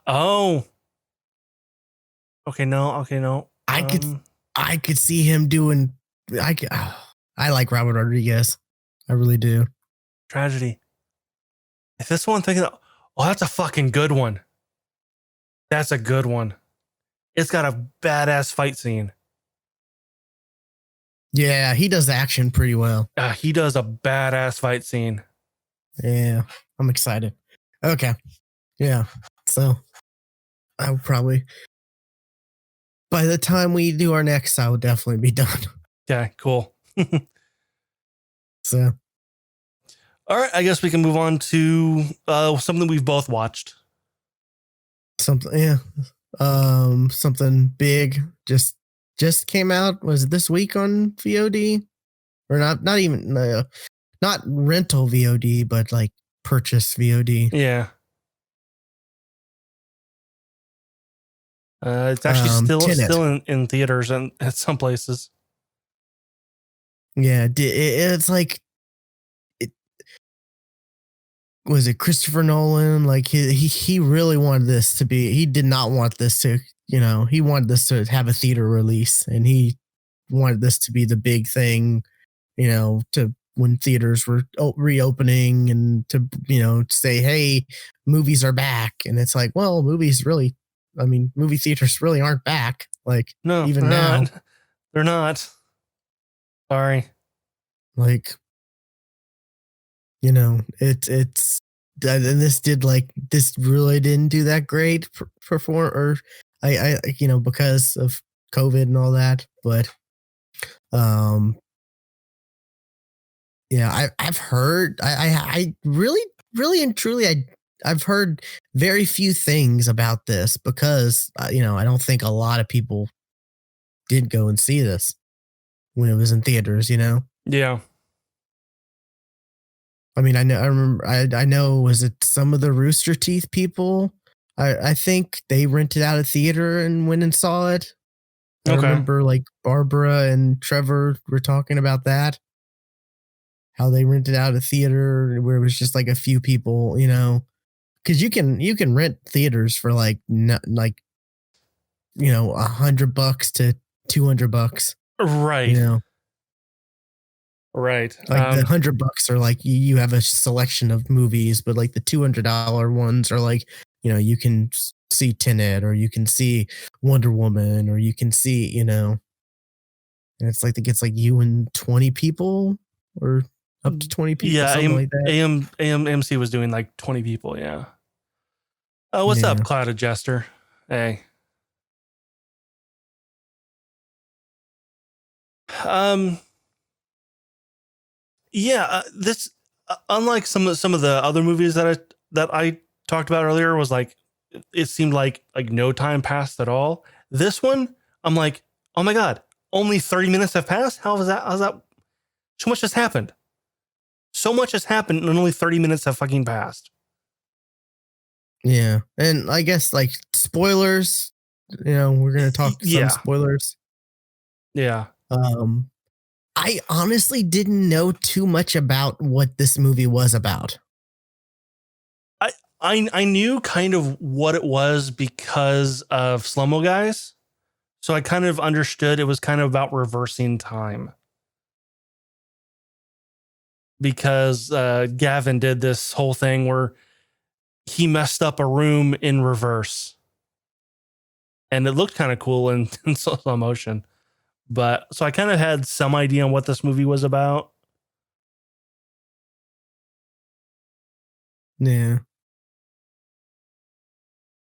Oh. Okay, no. I could see him doing. I like Robert Rodriguez. I really do. Tragedy. If this one thinking, oh, that's a fucking good one. That's a good one. It's got a badass fight scene. Yeah, he does action pretty well. He does a badass fight scene. Yeah, I'm excited. Okay. Yeah. So I would probably, by the time we do our next, I will definitely be done. Okay, cool. So. All right, I guess we can move on to something we've both watched. Something big just came out. Was it this week on VOD? Or not even not rental VOD, but like purchase VOD. Yeah. It's actually Tenet. still in theaters and at some places. Yeah, it's like, it was it Christopher Nolan? Like he really wanted this to be. He did not want this to, he wanted this to have a theater release, and he wanted this to be the big thing, to when theaters were reopening, and to say, hey, movies are back. And it's like, well, movie theaters really aren't back. Like, No, even now, they're not. Sorry. like, it's and this really didn't do that great perform, or I because of COVID and all that. But yeah, I've heard, I really, really and truly, I've heard very few things about this, because I don't think a lot of people did go and see this when it was in theaters. Yeah. I mean, I remember, I know, was it some of the Rooster Teeth people? I think they rented out a theater and went and saw it. I remember, like, Barbara and Trevor were talking about that, how they rented out a theater where it was just like a few people, because you can rent theaters for like $100 to $200, Right. Right. Like, the $100 are like, you have a selection of movies, but like the $200 ones are like, you can see Tenet, or you can see Wonder Woman, or you can see, and it's like, it gets like you and 20 people, or up to 20 people, yeah, something like that. AMC was doing like 20 people. Yeah. Oh, what's up, Clouded Jester? Hey. Yeah, this unlike some of the other movies that I talked about earlier, was like, it seemed like no time passed at all. This one, I'm like, oh my god, only 30 minutes have passed. How's that? So much has happened. So much has happened, and only 30 minutes have fucking passed. Yeah, and I guess, like, spoilers. We're gonna talk some spoilers. Yeah. I honestly didn't know too much about what this movie was about. I knew kind of what it was because of Slow-Mo Guys. So I kind of understood it was kind of about reversing time. Because Gavin did this whole thing where he messed up a room in reverse. And it looked kind of cool in slow motion. But so I kind of had some idea on what this movie was about. Yeah.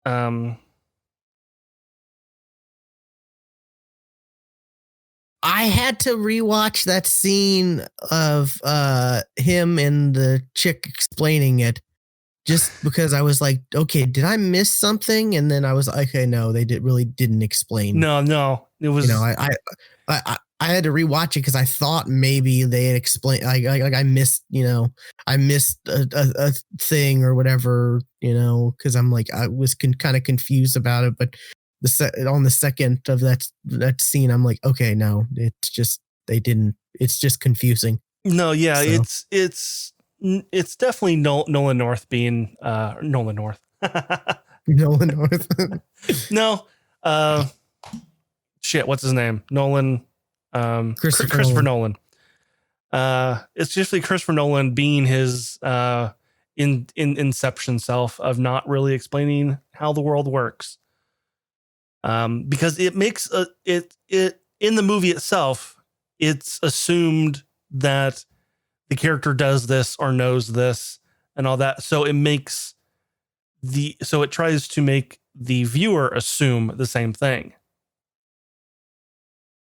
I had to rewatch that scene of him and the chick explaining it, just because I was like, okay, did I miss something? And then I was like, okay, no, they really didn't explain. No, it was. I had to rewatch it because I thought maybe they had explained. Like I missed, I missed a thing or whatever, because I'm like, I was kind of confused about it. But on the second of that scene, I'm like, okay, no, it's just, they didn't. It's just confusing. No, yeah, so. It's definitely Nolan North being Nolan North. Nolan North. No, shit, what's his name? Nolan. Christopher Nolan. It's just like Christopher Nolan being his in Inception self of not really explaining how the world works. Because it makes it in the movie itself, it's assumed that the character does this or knows this and all that. So it tries to make the viewer assume the same thing.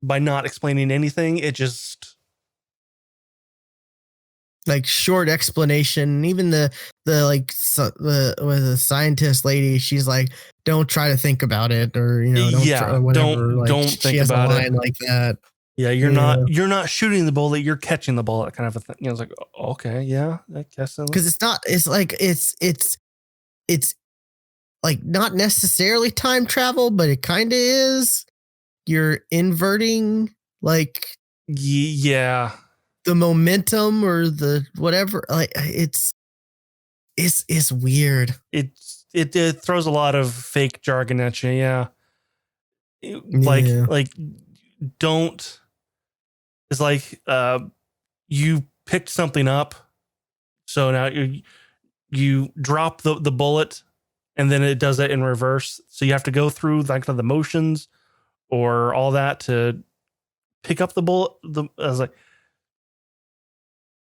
By not explaining anything, it just, like, short explanation. Even the scientist lady, she's like, don't try to think about it, or don't think about it like that. Yeah, you're not shooting the bullet, you're catching the bullet, kind of a thing. It's like, okay, yeah, I guess so. Because it's not. It's like it's like not necessarily time travel, but it kind of is. You're inverting like Yeah, the momentum or the whatever. Like it's weird. it throws a lot of fake jargon at you. Yeah, Yeah. like don't. It's like you picked something up, so now you drop the bullet, and then it does it in reverse. So you have to go through like the motions or all that to pick up the bullet. I was like,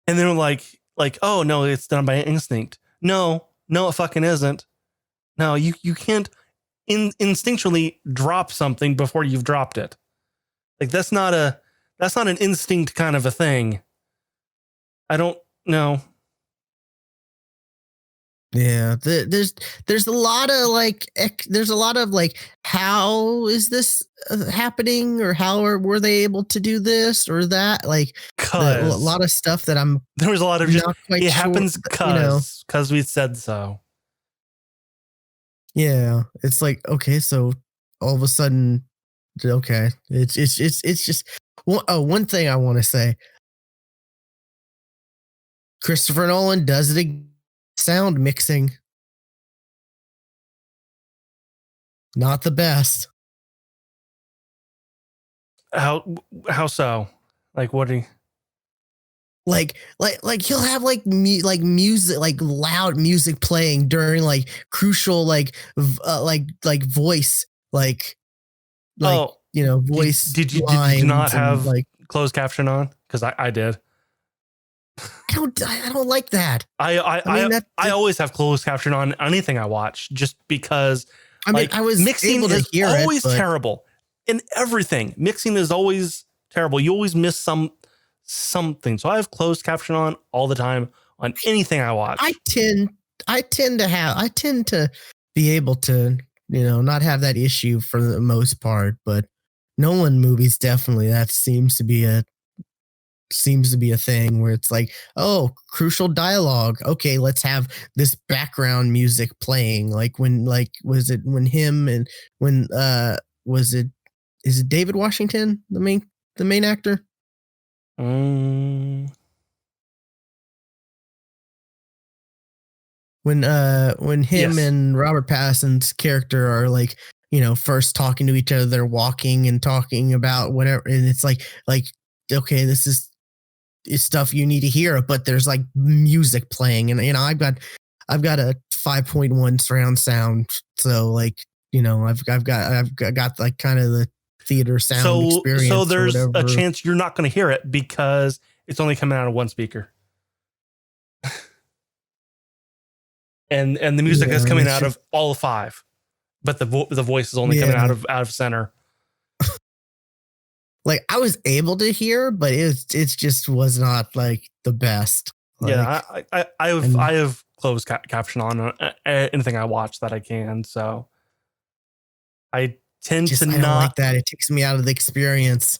and then oh no, it's done by instinct. No, it fucking isn't. No, you can't instinctually drop something before you've dropped it. Like that's not an instinct kind of a thing. I don't know. Yeah, there's a lot of like how is this happening, or were they able to do this or that, like a Cause lot of stuff that I'm there was a lot of just not quite it sure, happens cause we said so. Yeah, it's like, okay, so all of a sudden, okay, it's just one thing I want to say. Christopher Nolan does it again. Sound mixing, not the best. How so? Like what do you Like he'll have like music, like loud music playing during like crucial like voice oh voice did you lines not have like closed caption on? Because I did. I don't like that. I always have closed caption on anything I watch just because I was mixing able to is hear always it, terrible in everything. Mixing is always terrible. You always miss something. So I have closed caption on all the time on anything I watch. I tend to be able to, not have that issue for the most part, but Nolan movies definitely that seems to be a thing where it's like, oh, crucial dialogue. Okay, let's have this background music playing. Like was it when him and when was it is it David Washington, the main actor? When him Yes. and Robert Pattinson's character are like, first talking to each other, they're walking and talking about whatever, and it's like okay, this is stuff you need to hear, but there's like music playing, and I've got a 5.1 surround sound, so like I've got like kind of the theater sound experience. So there's or a whatever. chance you're not going to hear it because it's only coming out of one speaker. and the music is coming out of all five, but the voice is only coming out of center. Like I was able to hear, but it just was not like the best. Like, yeah, I have closed caption on anything I watch that I can. So I tend to I not don't like that. It takes me out of the experience.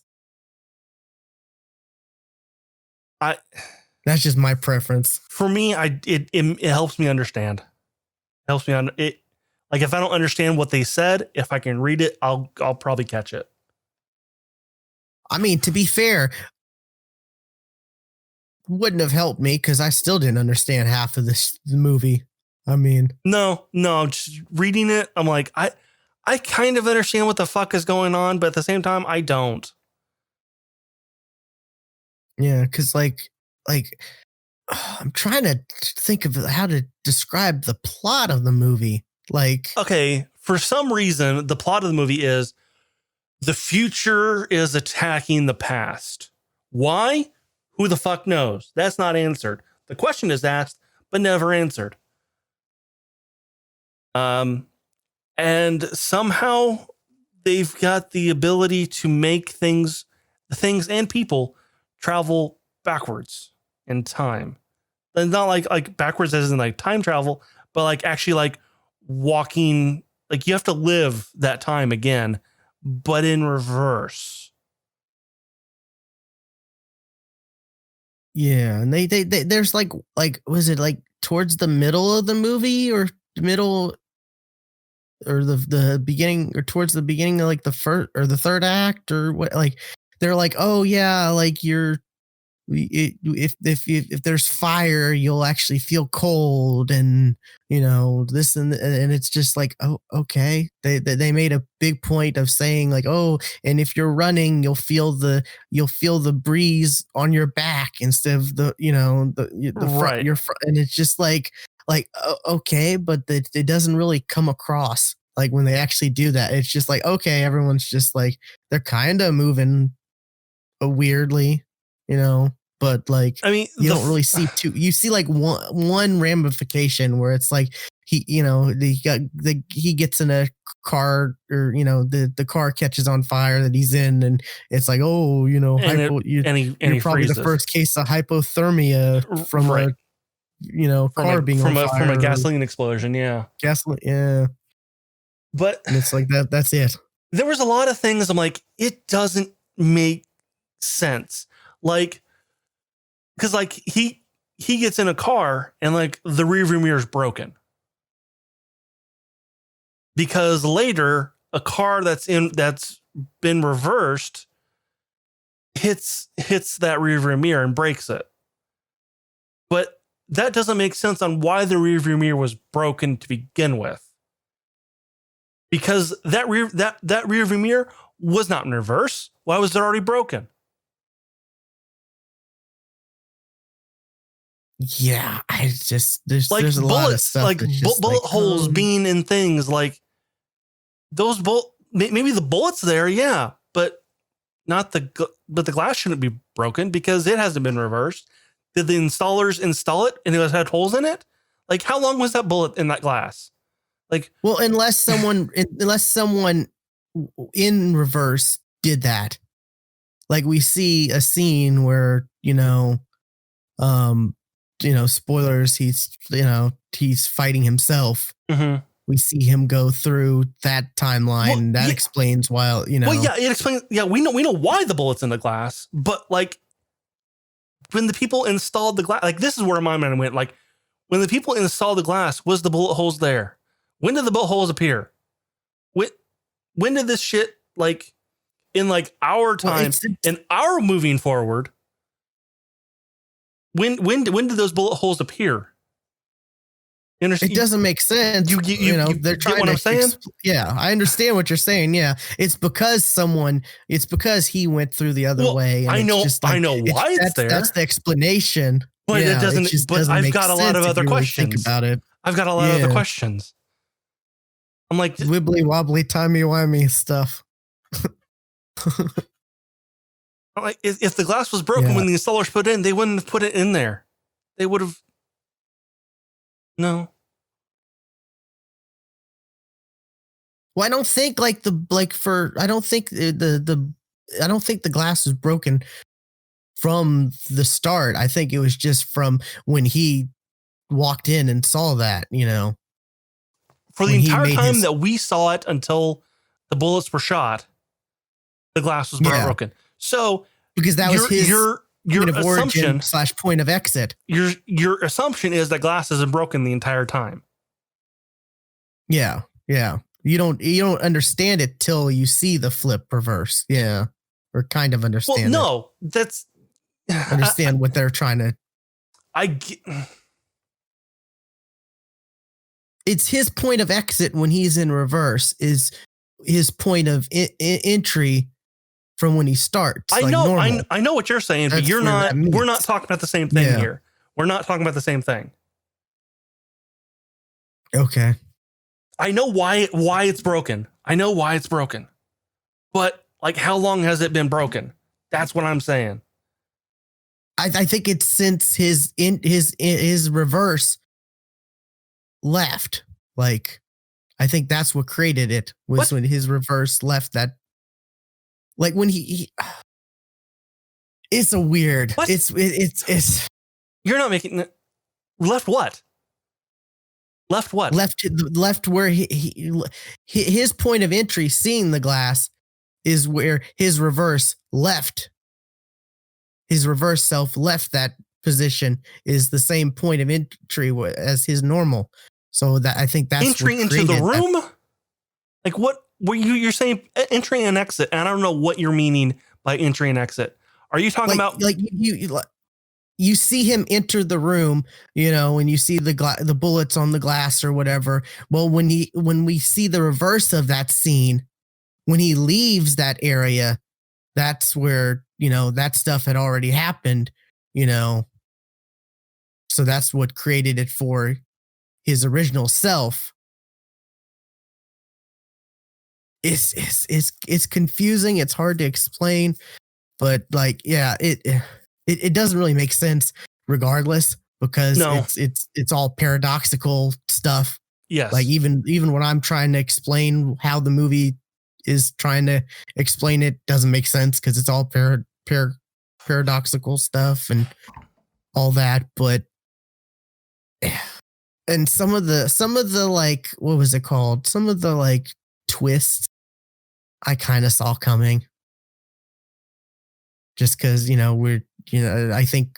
That's just my preference. For me, it helps me understand. It helps me on it. Like if I don't understand what they said, if I can read it, I'll probably catch it. I mean, to be fair, wouldn't have helped me because I still didn't understand half of this movie. I mean, no, just reading it, I'm like, I kind of understand what the fuck is going on, but at the same time, I don't. Yeah, because like I'm trying to think of how to describe the plot of the movie. Like, okay, for some reason, the plot of the movie is the future is attacking the past. Why? Who the fuck knows? That's not answered. The question is asked, but never answered. And somehow they've got the ability to make things and people travel backwards in time. And not like backwards as in like time travel, but like actually like walking, like you have to live that time again, but in reverse. yeah, and they there's like was it like towards the middle of the movie or the middle? or the beginning or towards the beginning of like the first or the third act or what, like they're like, oh yeah, like if there's fire, you'll actually feel cold, and this, and it's just like, oh, okay. They made a big point of saying like, oh, and if you're running, you'll feel the breeze on your back instead of the front, Right. and it's just like okay, but it doesn't really come across like when they actually do that. It's just like, okay, everyone's just like, they're kind of moving weirdly, but like, I mean, you don't really see two. You see like one ramification where it's like he gets in a car, or the car catches on fire that he's in, and it's like, oh, you're probably freezes. the first case of hypothermia from right. car being on fire from a gasoline explosion. Yeah, gasoline. Yeah, but and it's like that. That's it. There was a lot of things I'm like, it doesn't make sense. Like, because like he gets in a car and like the rearview mirror is broken, because later a car that's been reversed hits that rearview mirror and breaks it. But that doesn't make sense on why the rearview mirror was broken to begin with, because that rearview mirror was not in reverse. Why was it already broken? Yeah, I just there's like a bullets, lot of stuff like bullet holes being in things, like those maybe the bullets there, yeah, but not the glass shouldn't be broken because it hasn't been reversed. Did the installers install it and it had holes in it? Like, how long was that bullet in that glass? Like, well, unless someone in reverse did that. Like, we see a scene where spoilers, he's fighting himself. Mm-hmm. We see him go through that timeline. That explains why, Well, yeah, it explains. Yeah, we know why the bullet's in the glass, but like when the people installed the glass, like this is where my mind went. Like when the people installed the glass, was the bullet holes there? When did the bullet holes appear? When did this shit, like in like our time and our moving forward? When did those bullet holes appear? It doesn't make sense. They're trying what I'm saying? Yeah, I understand what you're saying. Yeah, it's because he went through the other way. And I know why it's there. That's the explanation. But it doesn't. But I've got a lot of other questions. Think about it. I've got a lot of other questions. I'm like wibbly wobbly, timey wimey stuff. Like, if the glass was broken when the installers put it in, they wouldn't have put it in there. They would have. No. Well, I don't think I don't think the glass was broken from the start. I think it was just from when he walked in and saw that, For the entire time that we saw it until the bullets were shot, the glass was broken. So because that was his your assumption / point of exit. Your assumption is that glass isn't broken the entire time. Yeah. Yeah. You don't understand it till you see the flip reverse. Yeah. Or kind of understand. Well, no, that's understand what they're trying to. It's his point of exit when he's in reverse is his point of entry from when he starts. I know what you're saying, but we're not talking about the same thing here. We're not talking about the same thing. Okay. I know why it's broken. I know why it's broken. But like, how long has it been broken? That's what I'm saying. I think it's since his reverse left. Like, I think that's what created it was when his reverse left that. Like when he it's a weird. What? It's. You're not making left what? Left what? Left where his point of entry, seeing the glass, is where his reverse left. His reverse self left that position is the same point of entry as his normal. So that I think that's entry into the room. Like what were you're saying entry and exit, and I don't know what you're meaning by entry and exit. Are you talking about you see him enter the room, and you see the bullets on the glass or whatever. Well, when we see the reverse of that scene, when he leaves that area, that's where, that stuff had already happened, so that's what created it for his original self. It's confusing. It's hard to explain, but it doesn't really make sense regardless, because it's all paradoxical stuff. Yes. Like even when I'm trying to explain how the movie is trying to explain it, doesn't make sense because it's all paradoxical stuff and all that. But and some of the like, what was it called? Some of the like twists I kind of saw coming, just because I think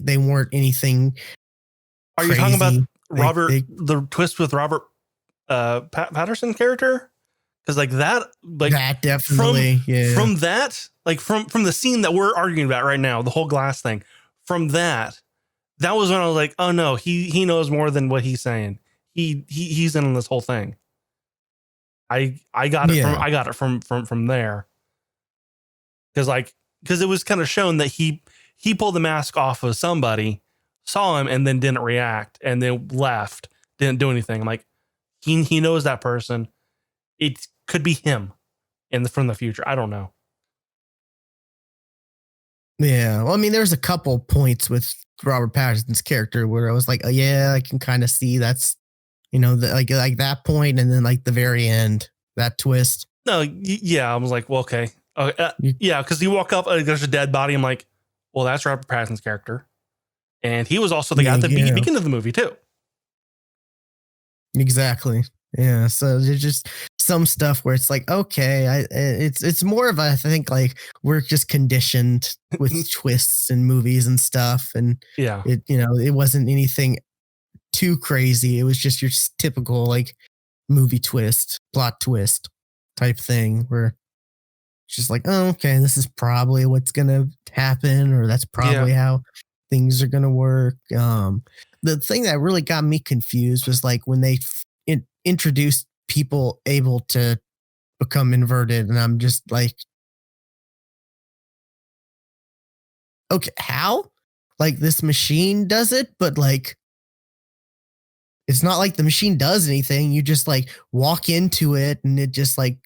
they weren't anything. Are you talking about the twist with Robert Patterson character? Because that definitely from that, like from the scene that we're arguing about right now, the whole glass thing, from that was when I was like, oh no, he knows more than what he's saying. He's in on this whole thing. I got it from there. Because it was kind of shown that he pulled the mask off of somebody, saw him, and then didn't react, and then left, didn't do anything. I'm like, he knows that person. It could be him from the future. I don't know. Yeah. Well, I mean, there's a couple points with Robert Pattinson's character where I was like, oh, yeah, I can kind of see that's, like that point, and then like the very end, that twist. No, yeah, I was like, well, okay. Yeah, because you walk up, there's a dead body. I'm like, well, that's Robert Pattinson's character. And he was also the guy at the beginning of the movie, too. Exactly. Yeah. So there's just some stuff where it's like, okay, it's more of I think like we're just conditioned with twists in movies and stuff. And yeah, it wasn't anything too crazy. It was just your typical like movie twist, plot twist type thing where it's just like, oh, okay, this is probably what's going to happen, or that's probably how things are going to work. The thing that really got me confused was like when they introduced people able to become inverted, and I'm just like, okay, how? Like this machine does it, but like it's not like the machine does anything. You just like walk into it and it just like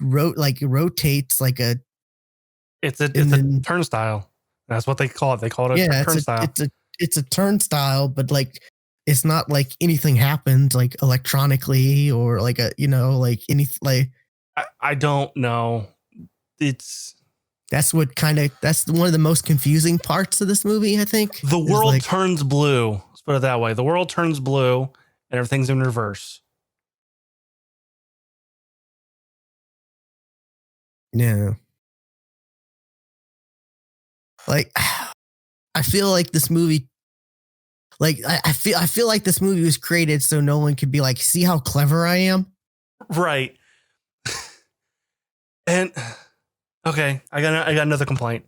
rotates like a. It's a turnstile. That's what they call it. They call it a turnstile. It's a turnstile, but like it's not like anything happens like electronically or like like any like. I don't know. That's one of the most confusing parts of this movie, I think. The world turns blue. Let's put it that way. The world turns blue and everything's in reverse. Yeah. Like, I feel like this movie, like, I feel like this movie was created so no one could be like, see how clever I am? Right. And okay, I got another complaint.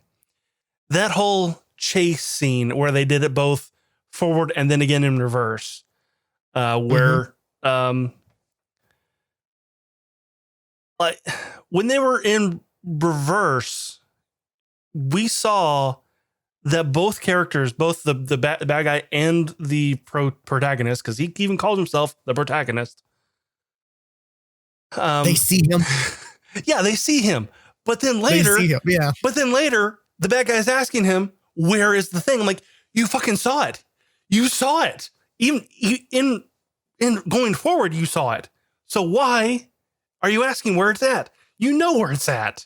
That whole chase scene where they did it both forward and then again in reverse, where like when they were in reverse, we saw that both characters, both the bad guy and the protagonist, because he even calls himself the protagonist. They see him. Yeah, they see him. But then later, the bad guy's asking him, where is the thing? I'm like, you fucking saw it. You saw it. Even in going forward, you saw it. So why are you asking where it's at? You know where it's at.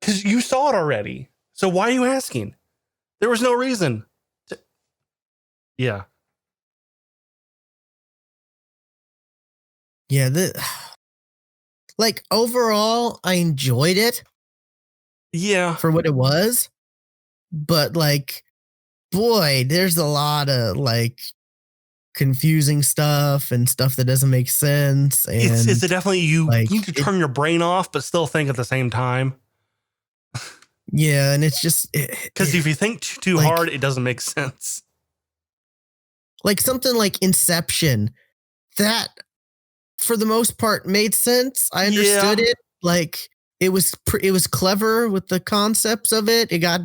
Because you saw it already. So why are you asking? There was no reason. Yeah. Yeah. Like overall, I enjoyed it. Yeah. For what it was. But like, boy, there's a lot of like confusing stuff and stuff that doesn't make sense. And it's definitely you like, need to turn your brain off, but still think at the same time. Yeah, and it's just because if you think too like, hard, it doesn't make sense. Like something like Inception, that for the most part made sense. I understood it. Like it was clever with the concepts of it. It got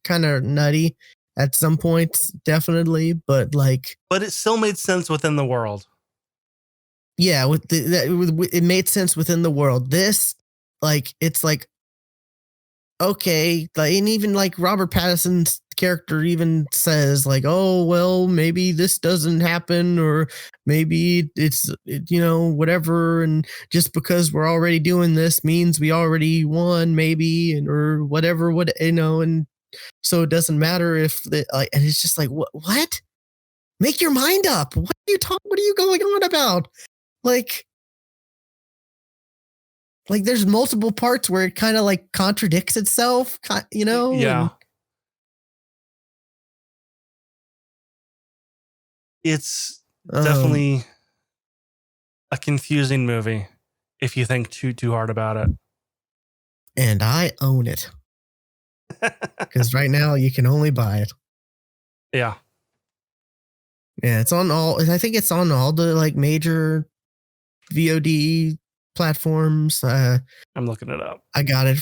kind of nutty at some points, definitely, but it still made sense within the world. Yeah, it made sense within the world. This, it's like, okay, and even like Robert Pattinson's character even says like, oh, well, maybe this doesn't happen, or maybe it's whatever, and just because we're already doing this means we already won, maybe, and or whatever, and so it doesn't matter if and it's just like, what? Make your mind up. What are you going on about? Like there's multiple parts where it kind of like contradicts itself, Yeah. It's definitely a confusing movie if you think too hard about it. And I own it. Because right now you can only buy it. Yeah. Yeah, I think it's on all the like major VOD platforms. I'm looking it up. I got it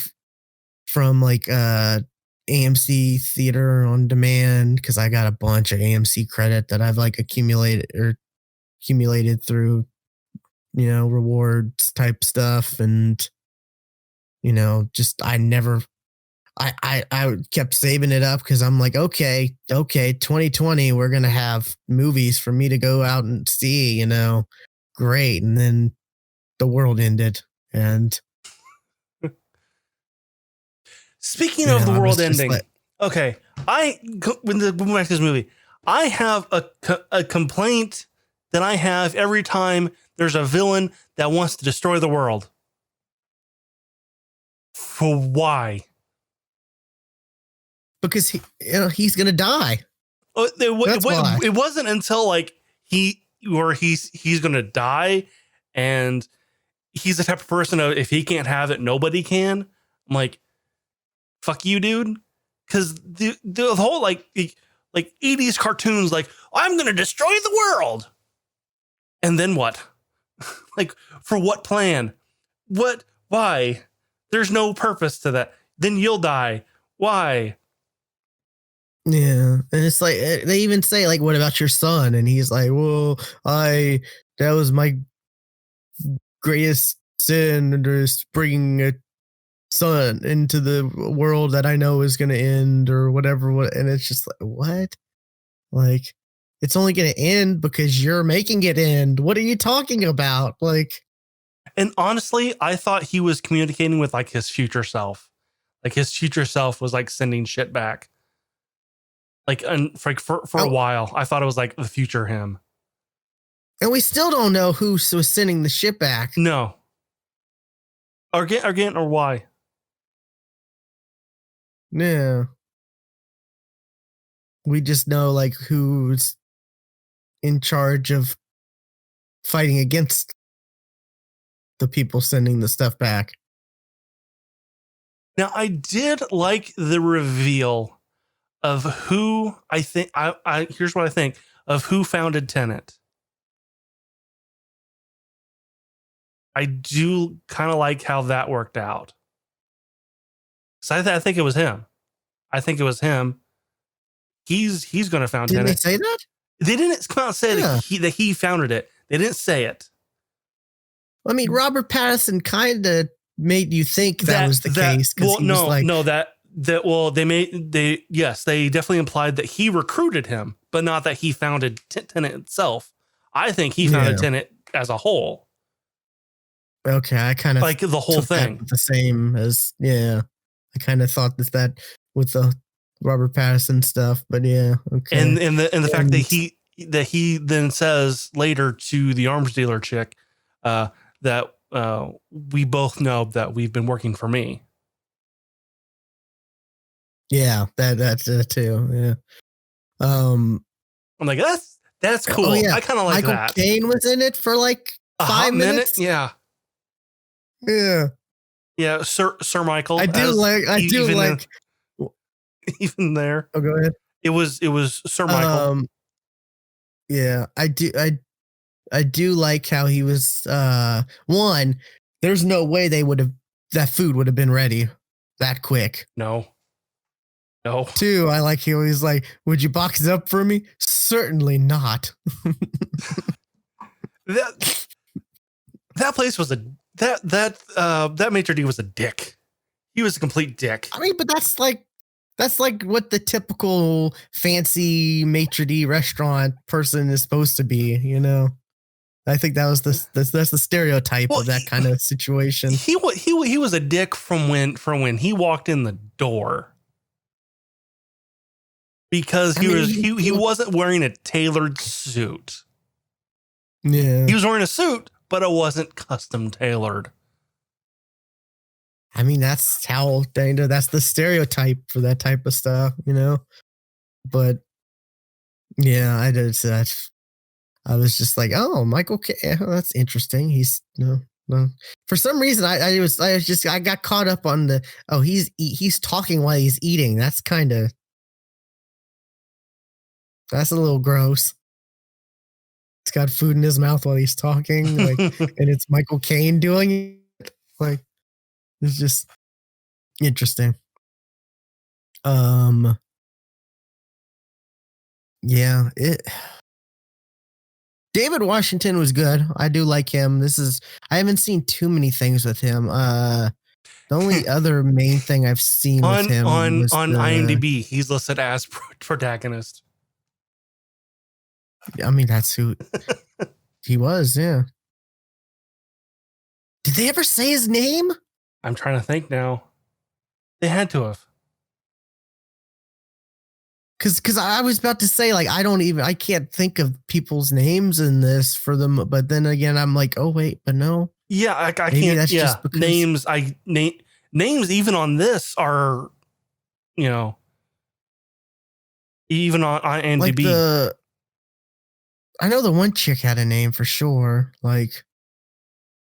from like AMC Theater on Demand because I got a bunch of AMC credit that I've like accumulated through rewards type stuff, and just I kept saving it up because I'm like, okay, 2020 we're gonna have movies for me to go out and see, great, and then the world ended. And speaking of the world ending, okay, when we back to this movie, I have a complaint that I have every time there's a villain that wants to destroy the world. For why? Because he's gonna die. It wasn't until like he's gonna die, and he's the type of person of if he can't have it, nobody can. I'm like, fuck you, dude. Because the whole like 80s cartoons, like, I'm gonna destroy the world, and then what? Like, for what plan? What? Why? There's no purpose to that. Then you'll die. Why? Yeah, and it's like they even say like, "What about your son?" And he's like, "Well, that was my greatest sin, just bringing a son into the world that I know is going to end, or whatever." And it's just like, what? Like, it's only going to end because you're making it end. What are you talking about? And honestly, I thought he was communicating with like his future self. Like his future self was like sending shit back. Like, and for a while, I thought it was like the future him. And we still don't know who was sending the shit back. No. Again, or why? Yeah. We just know like who's in charge of fighting against the people sending the stuff back. Now, I did like the reveal of who I think. Here's what I think of who founded Tenet. I do kind of like how that worked out. So I think it was him. I think it was him. He's going to found Tenet. Didn't they say that? They didn't come out and say that he founded it. They didn't say it. I mean, Robert Pattinson kind of made you think that was the case. Well, they definitely implied that he recruited him, but not that he founded Tenet itself. I think he founded Tenet as a whole. Okay, I kind of like the whole thing the same as I kind of thought that with the Robert Pattinson stuff, but yeah, okay. And the fact that he then says later to the arms dealer chick that we both know that we've been working for me. Yeah, that too. Yeah. I'm like, That's cool. Oh yeah, I kind of like Michael that. Caine was in it for like A 5 hot minutes. minute, Yeah. yeah. Sir Michael. I do like. Even there. Oh, go ahead. It was Sir Michael. Yeah, I do like how he was. One, there's no way that food would have been ready that quick. No. Two, I like he always like, would you box it up for me? Certainly not. That place was that maitre d' was a dick. He was a complete dick. I mean, but that's like what the typical fancy maitre d' restaurant person is supposed to be, you know. I think that was that's the stereotype of that kind of situation. He was a dick from when he walked in the door. Because he wasn't wearing a tailored suit. Yeah. He was wearing a suit, but it wasn't custom tailored. I mean, that's the stereotype for that type of stuff, you know? But yeah, I did that. I was just like, oh, Michael Caine, that's interesting. He's no. For some reason, I got caught up on he's talking while he's eating. That's a little gross. He's got food in his mouth while he's talking, like, and it's Michael Caine doing it. Like, it's just interesting. Yeah, David Washington was good. I do like him. I haven't seen too many things with him. The only other main thing I've seen with him on IMDb, he's listed as protagonist. I mean, that's who he was. Yeah. Did they ever say his name? I'm trying to think now. They had to have. Because I was about to say, like, I can't think of people's names in this for them. But then again, I'm like, oh, wait, but no. Yeah, I can't. That's just because names even on this are, you know, even on IMDb. Like I know the one chick had a name for sure. Like,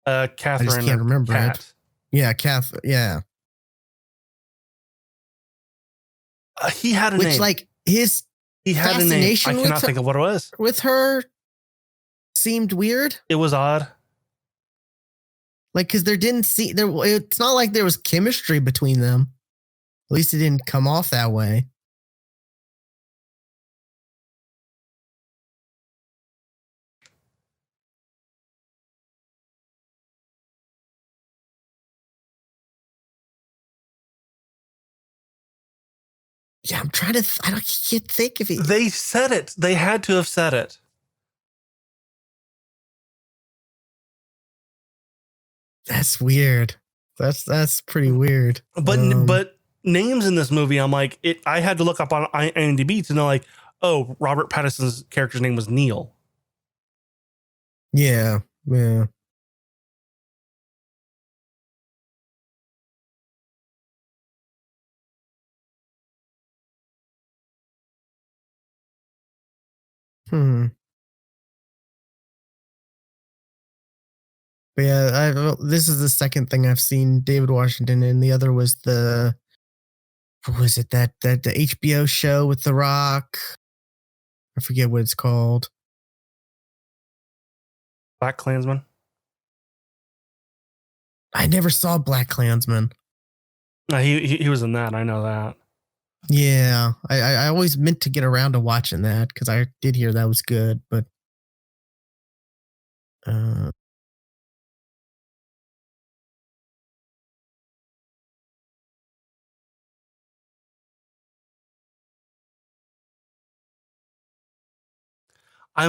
Catherine. I just can't remember it. Yeah, Catherine. Yeah. He had a name. Which, like, he had a name. I cannot think of what it was. With her seemed weird. It was odd. Like, because it's not like there was chemistry between them. At least it didn't come off that way. Yeah, I'm trying to. I can't think if They said it. They had to have said it. That's weird. That's pretty weird. But names in this movie, I'm like, I had to look up on IMDb to know, like, oh, Robert Pattinson's character's name was Neil. Yeah. Yeah. But yeah, this is the second thing I've seen David Washington in. The other was what was it? The HBO show with The Rock. I forget what it's called. Black Klansman. I never saw Black Klansman. He was in that. I know that. Yeah, I always meant to get around to watching that because I did hear that was good, but I'm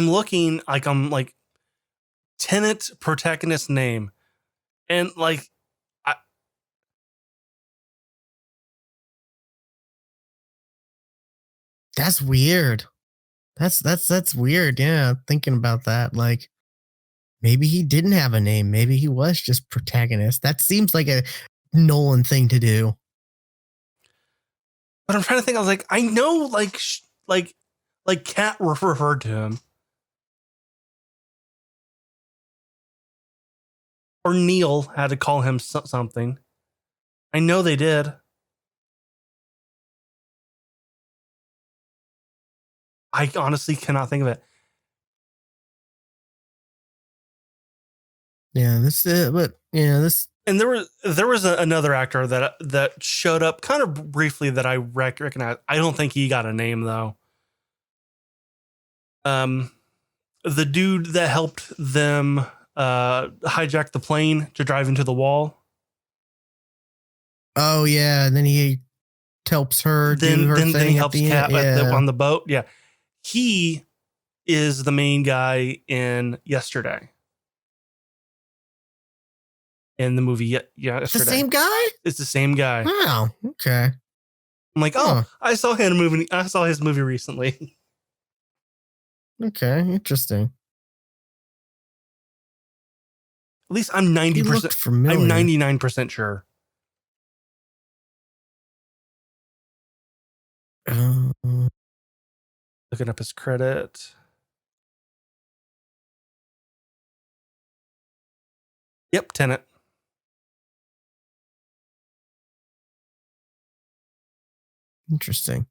looking, like, I'm like, Tenet protagonist name, and like, that's weird. That's weird. Yeah, thinking about that, like, maybe he didn't have a name. Maybe he was just protagonist. That seems like a Nolan thing to do. But I'm trying to think. I was like, I know, like Kat referred to him. Or Neil had to call him something. I know they did. I honestly cannot think of it. Yeah, this And there was another actor that showed up kind of briefly that I recognize. I don't think he got a name though. The dude that helped them hijack the plane to drive into the wall. Oh yeah, and then he helps her do her thing. Then he helps Kat yeah. on the boat. Yeah, he is the main guy in Yesterday. In the movie, Yesterday. It's the same guy? It's the same guy. Wow. Okay. I'm like, I saw his movie recently. Okay, interesting. At least I'm 90%. I'm 99% sure. Looking up his credit. Yep, Tenet. Interesting.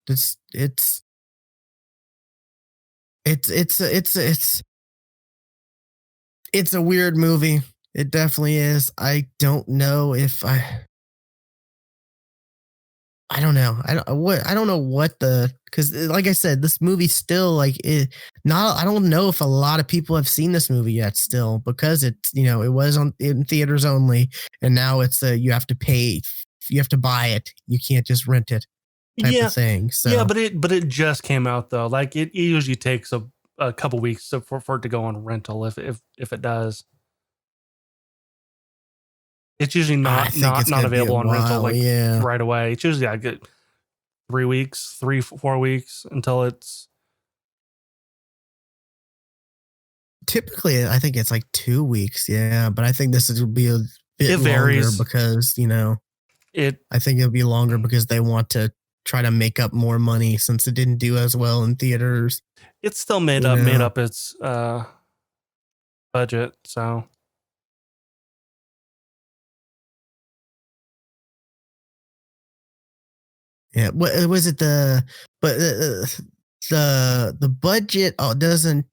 It's a weird movie. It definitely is. I don't know if I don't know. I don't know what because like I said, this movie still I don't know if a lot of people have seen this movie yet still because it's, it was in theaters only and now it's you have to pay, you have to buy it. You can't just rent it type of thing. So yeah, but it just came out though. Like it usually takes a couple weeks for it to go on rental if it does. It's usually not available on rental right away. It's usually I get 3 weeks, 4 weeks until it's. Typically, I think it's like 2 weeks. Yeah, but I think this will be a bit longer because I think it'll be longer because they want to try to make up more money since it didn't do as well in theaters. It's still made up its budget, so. Yeah, what was it? The budget doesn't.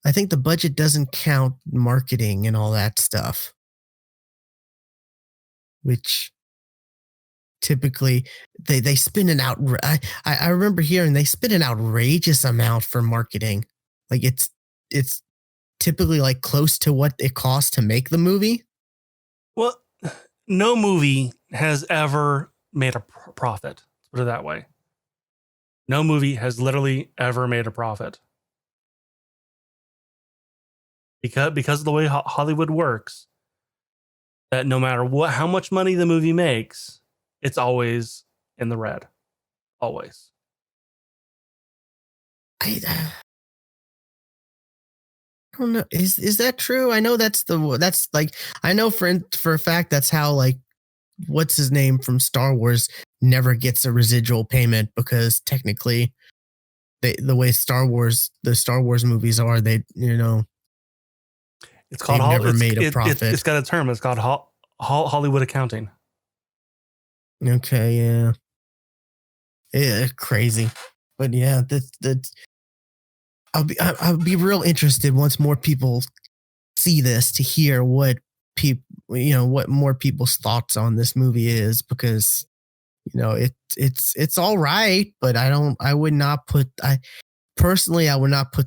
I think the budget doesn't count marketing and all that stuff, which typically they spend an I remember hearing they spend an outrageous amount for marketing. Like it's typically like close to what it costs to make the movie. Well, no movie has ever made a profit. Put it that way. No movie has literally ever made a profit. Because of the way Hollywood works, that no matter how much money the movie makes, it's always in the red. Always. I don't know. Is that true? I know that's like I know for a fact that's how like what's his name from Star Wars never gets a residual payment because technically the way the Star Wars movies are, they it's called never made a profit. It's got a term. It's called Hollywood accounting. Okay, yeah, crazy, but yeah, that's. I'll be real interested once more people see this to hear what what more people's thoughts on this movie is because it's all right, but I would not put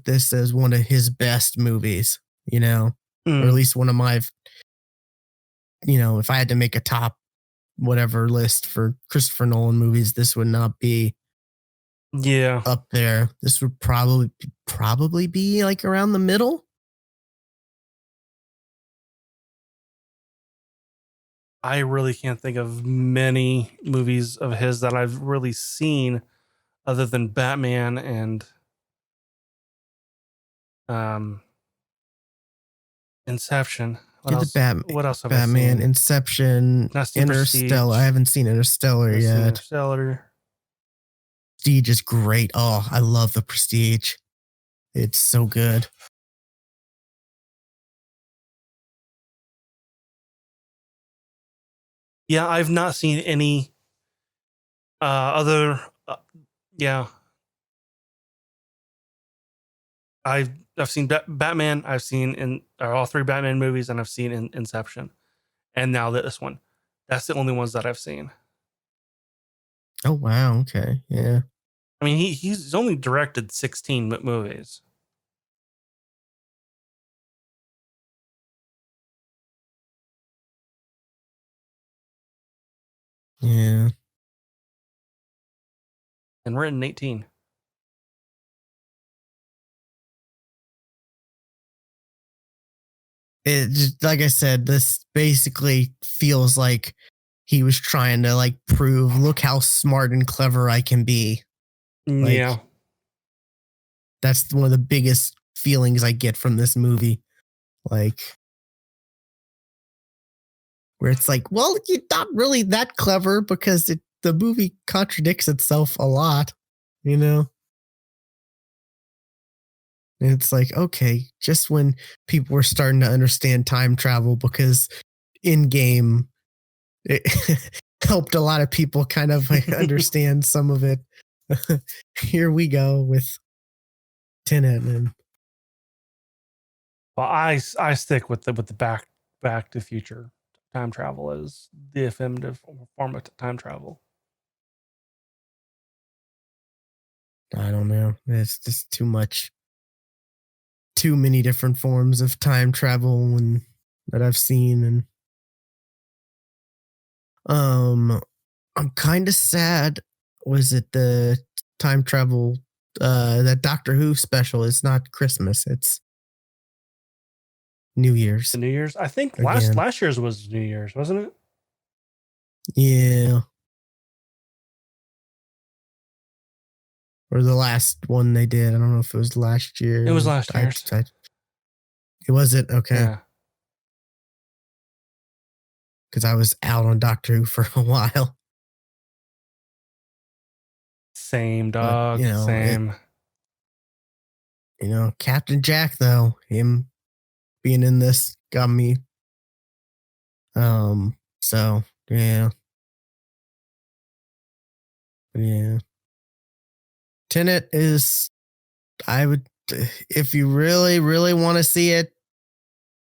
this as one of his best movies, or at least one of my, if I had to make a top whatever list for Christopher Nolan movies, this would not be up there. This would probably be like around the middle. I really can't think of many movies of his that I've really seen other than Batman and Inception. What else have Batman, I seen? Inception, Interstellar. I haven't seen Interstellar yet. Interstellar. Prestige is great. Oh, I love The Prestige. It's so good. Yeah, I've not seen any other. Yeah, I've seen Batman. I've seen in all three Batman movies, and I've seen in Inception, and now this one. That's the only ones that I've seen. Oh wow, okay, yeah. I mean, he's only directed 16 movies. Yeah. And written 18. It just, like I said, this basically feels like he was trying to like prove, look how smart and clever I can be. Like, Yeah. that's one of the biggest feelings I get from this movie. Like, where it's like, well, you're not really that clever because the movie contradicts itself a lot, you know? And it's like, okay, just when people were starting to understand time travel because in game, it helped a lot of people kind of like understand some of it. Here we go with Tenet. And Well, I stick with the back to the future time travel as the definitive form of time travel. I don't know. It's just too much. Too many different forms of time travel and that I've seen. And I'm kind of sad. Was it the time travel that Doctor Who special? It's not Christmas, it's New Year's. The New Year's? I think Again. last year's was New Year's, wasn't it? Yeah. Or the last one they did. I don't know if it was last year. It was last year. It was it? Okay. Yeah. Because I was out on Doctor Who for a while. Same, dog. But, you know, same. Captain Jack, though, him being in this got me. So, yeah. Yeah. Tenet is, I would, if you really, really want to see it,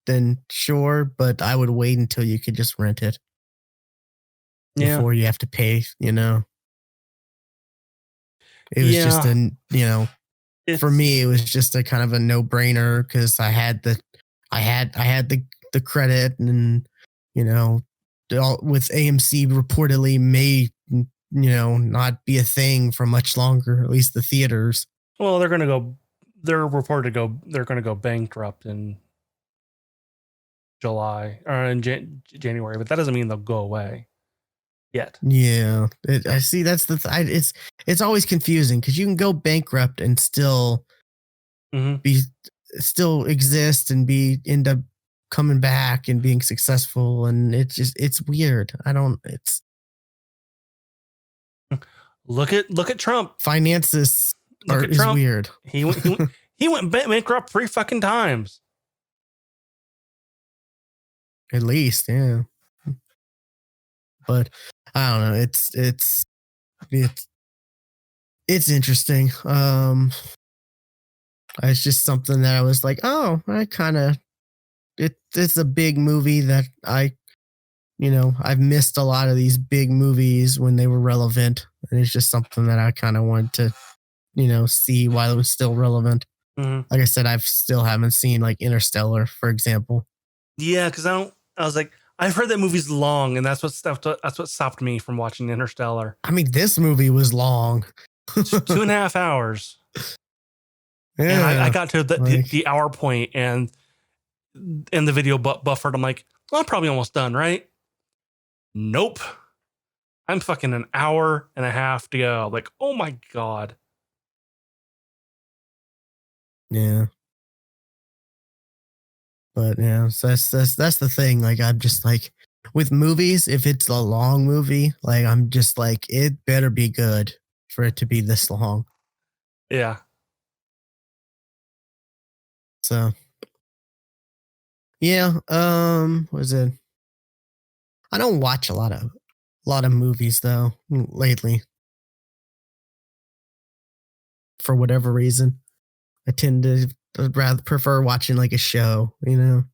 then sure, but I would wait until you could just rent it. Before you have to pay, It was just for me, it was just a kind of a no-brainer because I had the credit and, with AMC reportedly may, not be a thing for much longer, at least the theaters. Well, they're reported they're going to go bankrupt in July or in January, but that doesn't mean they'll go away yet. Yeah, I see. That's it's always confusing because you can go bankrupt and still still exist and end up coming back and being successful, and it's weird. Look at Trump. Finances is weird. He went bankrupt 3 fucking times. At least, yeah. But I don't know. It's interesting. It's just something that I was like, oh, it's a big movie that I've missed a lot of these big movies when they were relevant. And it's just something that I kind of wanted to, see while it was still relevant. Mm-hmm. Like I said, I still haven't seen like Interstellar, for example. Yeah, because I was like, I've heard that movie's long, and that's what stopped me from watching Interstellar. I mean, this movie was long. 2.5 hours. Yeah, and I got to the hour point, and the video buffered. I'm like, well, I'm probably almost done, right? Nope. I'm fucking an hour and a half to go. Like, oh my God. Yeah. But yeah, so that's the thing. Like, I'm just like, with movies, if it's a long movie, like, I'm just like, it better be good for it to be this long. Yeah. So yeah, was it? I don't watch a lot of movies though lately. For whatever reason, I tend to rather prefer watching like a show, you know.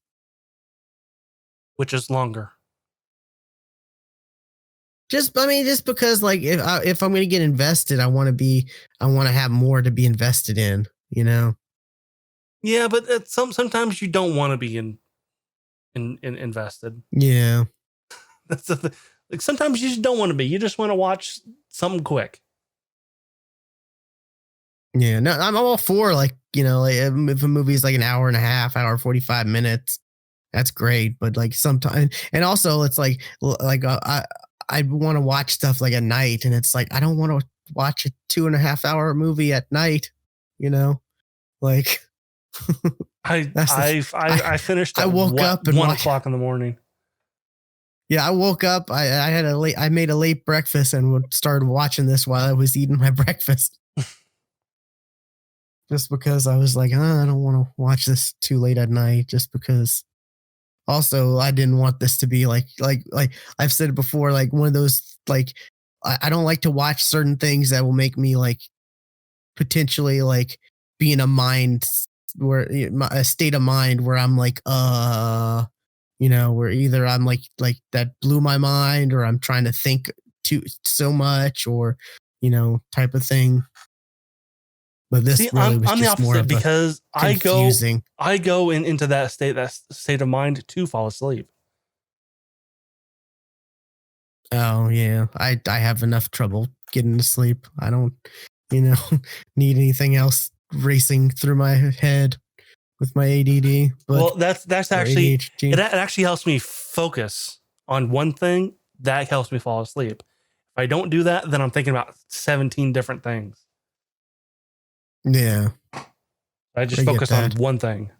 Which is longer. Just because like if I'm going to get invested, I want to have more to be invested in, you know. Yeah, but sometimes you don't want to be in invested. Yeah. That's the thing. Like sometimes you just don't want to be. You just want to watch something quick. Yeah, no, I'm all for like, you know, like if a movie's like an hour and a half, hour 45 minutes, that's great. But like sometimes, and also it's like I want to watch stuff like at night, and it's like I don't want to watch a 2.5 hour movie at night, you know, like. I finished. I woke up and 1 o'clock in the morning. Yeah, I woke up. I made a late breakfast and started watching this while I was eating my breakfast. Just because I was like, I don't want to watch this too late at night. Just because. Also, I didn't want this to be like I've said it before, like one of those like I don't like to watch certain things that will make me like potentially like be in a state of mind where I'm like you know, where either I'm like that blew my mind, or I'm trying to think so much, or you know, type of thing. But this really was I'm just the more opposite of because confusing. I go into that state of mind to fall asleep. Oh yeah, I have enough trouble getting to sleep. I don't, you know, need anything else racing through my head with my ADD. But well, that's actually ADHD. it actually helps me focus on one thing. That helps me fall asleep. If I don't do that, then I'm thinking about 17 different things. Yeah, I just focus on one thing.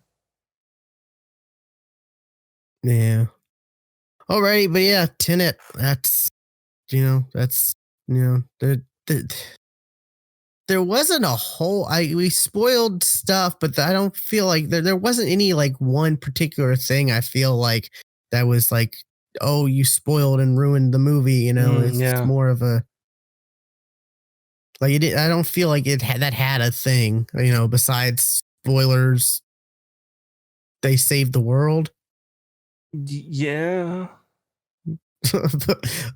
Yeah. Alrighty, but yeah, Tenet. That's there wasn't a whole. We spoiled stuff, but I don't feel like there wasn't any like one particular thing. I feel like that was like, oh, you spoiled and ruined the movie. You know, it's more of a. Like I don't feel like that had a thing, you know, besides spoilers. They saved the world. Yeah.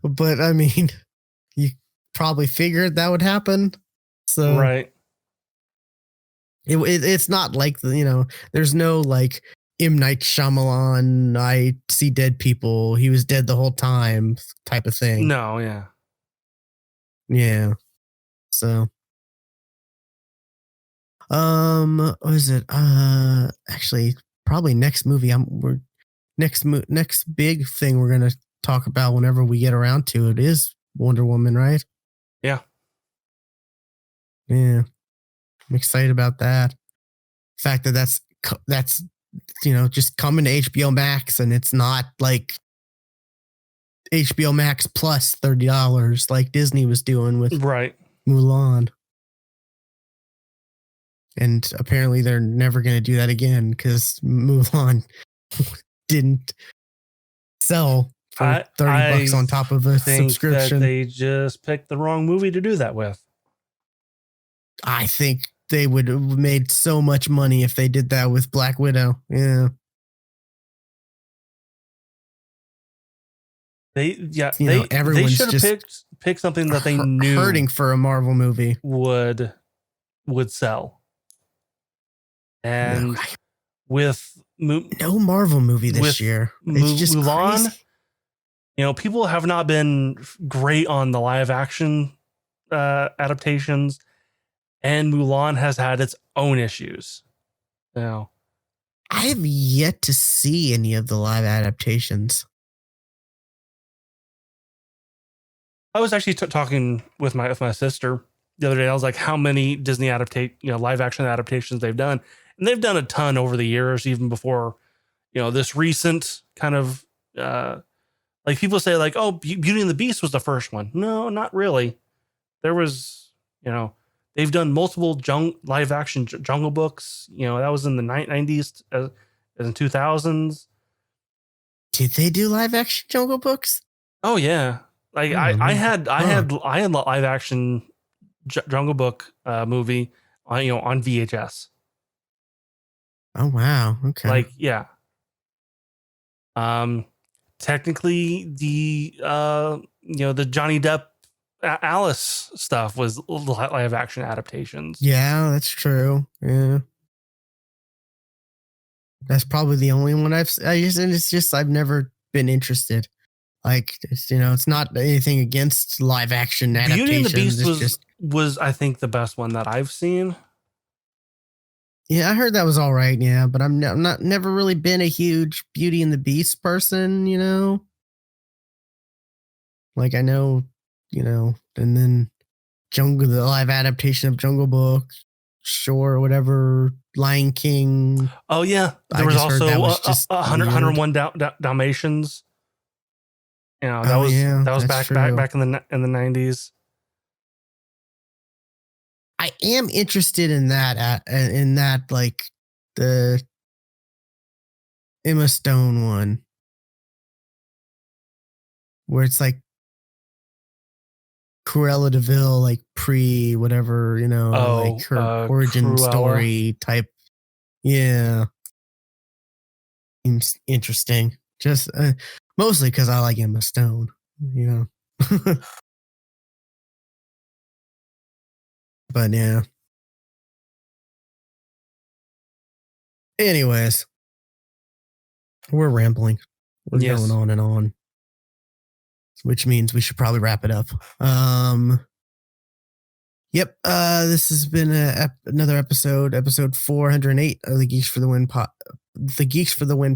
but I mean, you probably figured that would happen. So right. It's not like, you know, there's no like M. Night Shyamalan, I see dead people, he was dead the whole time type of thing. No, yeah. Yeah. So what is it? Actually, probably next movie next big thing we're gonna talk about whenever we get around to it is Wonder Woman, right? Yeah. Yeah. I'm excited about that. The fact that that's you know, just coming to HBO Max, and it's not like HBO Max plus $30 like Disney was doing with Mulan. And apparently they're never going to do that again because Mulan didn't sell for $30 on top of a subscription. That they just picked the wrong movie to do that with. I think they would have made so much money if they did that with Black Widow. Yeah. They should have picked something that they knew hurting for a Marvel movie would sell. And with no Marvel movie this year, it's just Mulan, crazy. You know, people have not been great on the live action adaptations, and Mulan has had its own issues. Now, I have yet to see any of the live adaptations. I was actually talking with my sister the other day. I was like, how many Disney live action adaptations they've done? And they've done a ton over the years, even before, you know, this recent kind of like people say like, oh, Beauty and the Beast was the first one. No, not really. There was, You know, they've done multiple live action Jungle Books. You know, that was in the 90s and 2000s. Did they do live action Jungle Books? Oh yeah, like I had live action Jungle Book movie on on VHS. Oh wow, okay. Like yeah. Technically the the Johnny Depp Alice stuff was live action adaptations. Yeah, that's true. Yeah. That's probably the only one I've never been interested. Like it's not anything against live action adaptations. Beauty and the Beast was I think the best one that I've seen. Yeah, I heard that was all right. Yeah, but I'm never really been a huge Beauty and the Beast person. Like I know, and then the live adaptation of Jungle Book, sure, whatever, Lion King. Oh yeah, there was also 101 Dalmatians. That was back in the 90s. I am interested in that, like the Emma Stone one, where it's like Cruella de Vil, like pre whatever, like her origin story type. Yeah. Seems interesting. Just mostly because I like Emma Stone, But yeah. Anyways, we're rambling. We're going on and on, which means we should probably wrap it up. Yep. This has been another episode 408 of the Geeks for the Win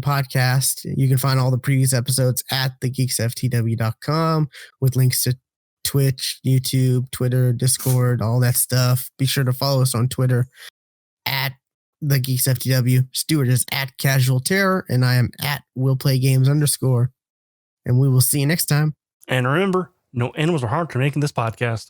podcast. You can find all the previous episodes at thegeeksftw.com with links to Twitch, YouTube, Twitter, Discord, all that stuff. Be sure to follow us on Twitter at the GeeksFTW. Stuart is at Casual Terror, and I am at WillPlayGames_. And we will see you next time. And remember, no animals are harmed from making this podcast.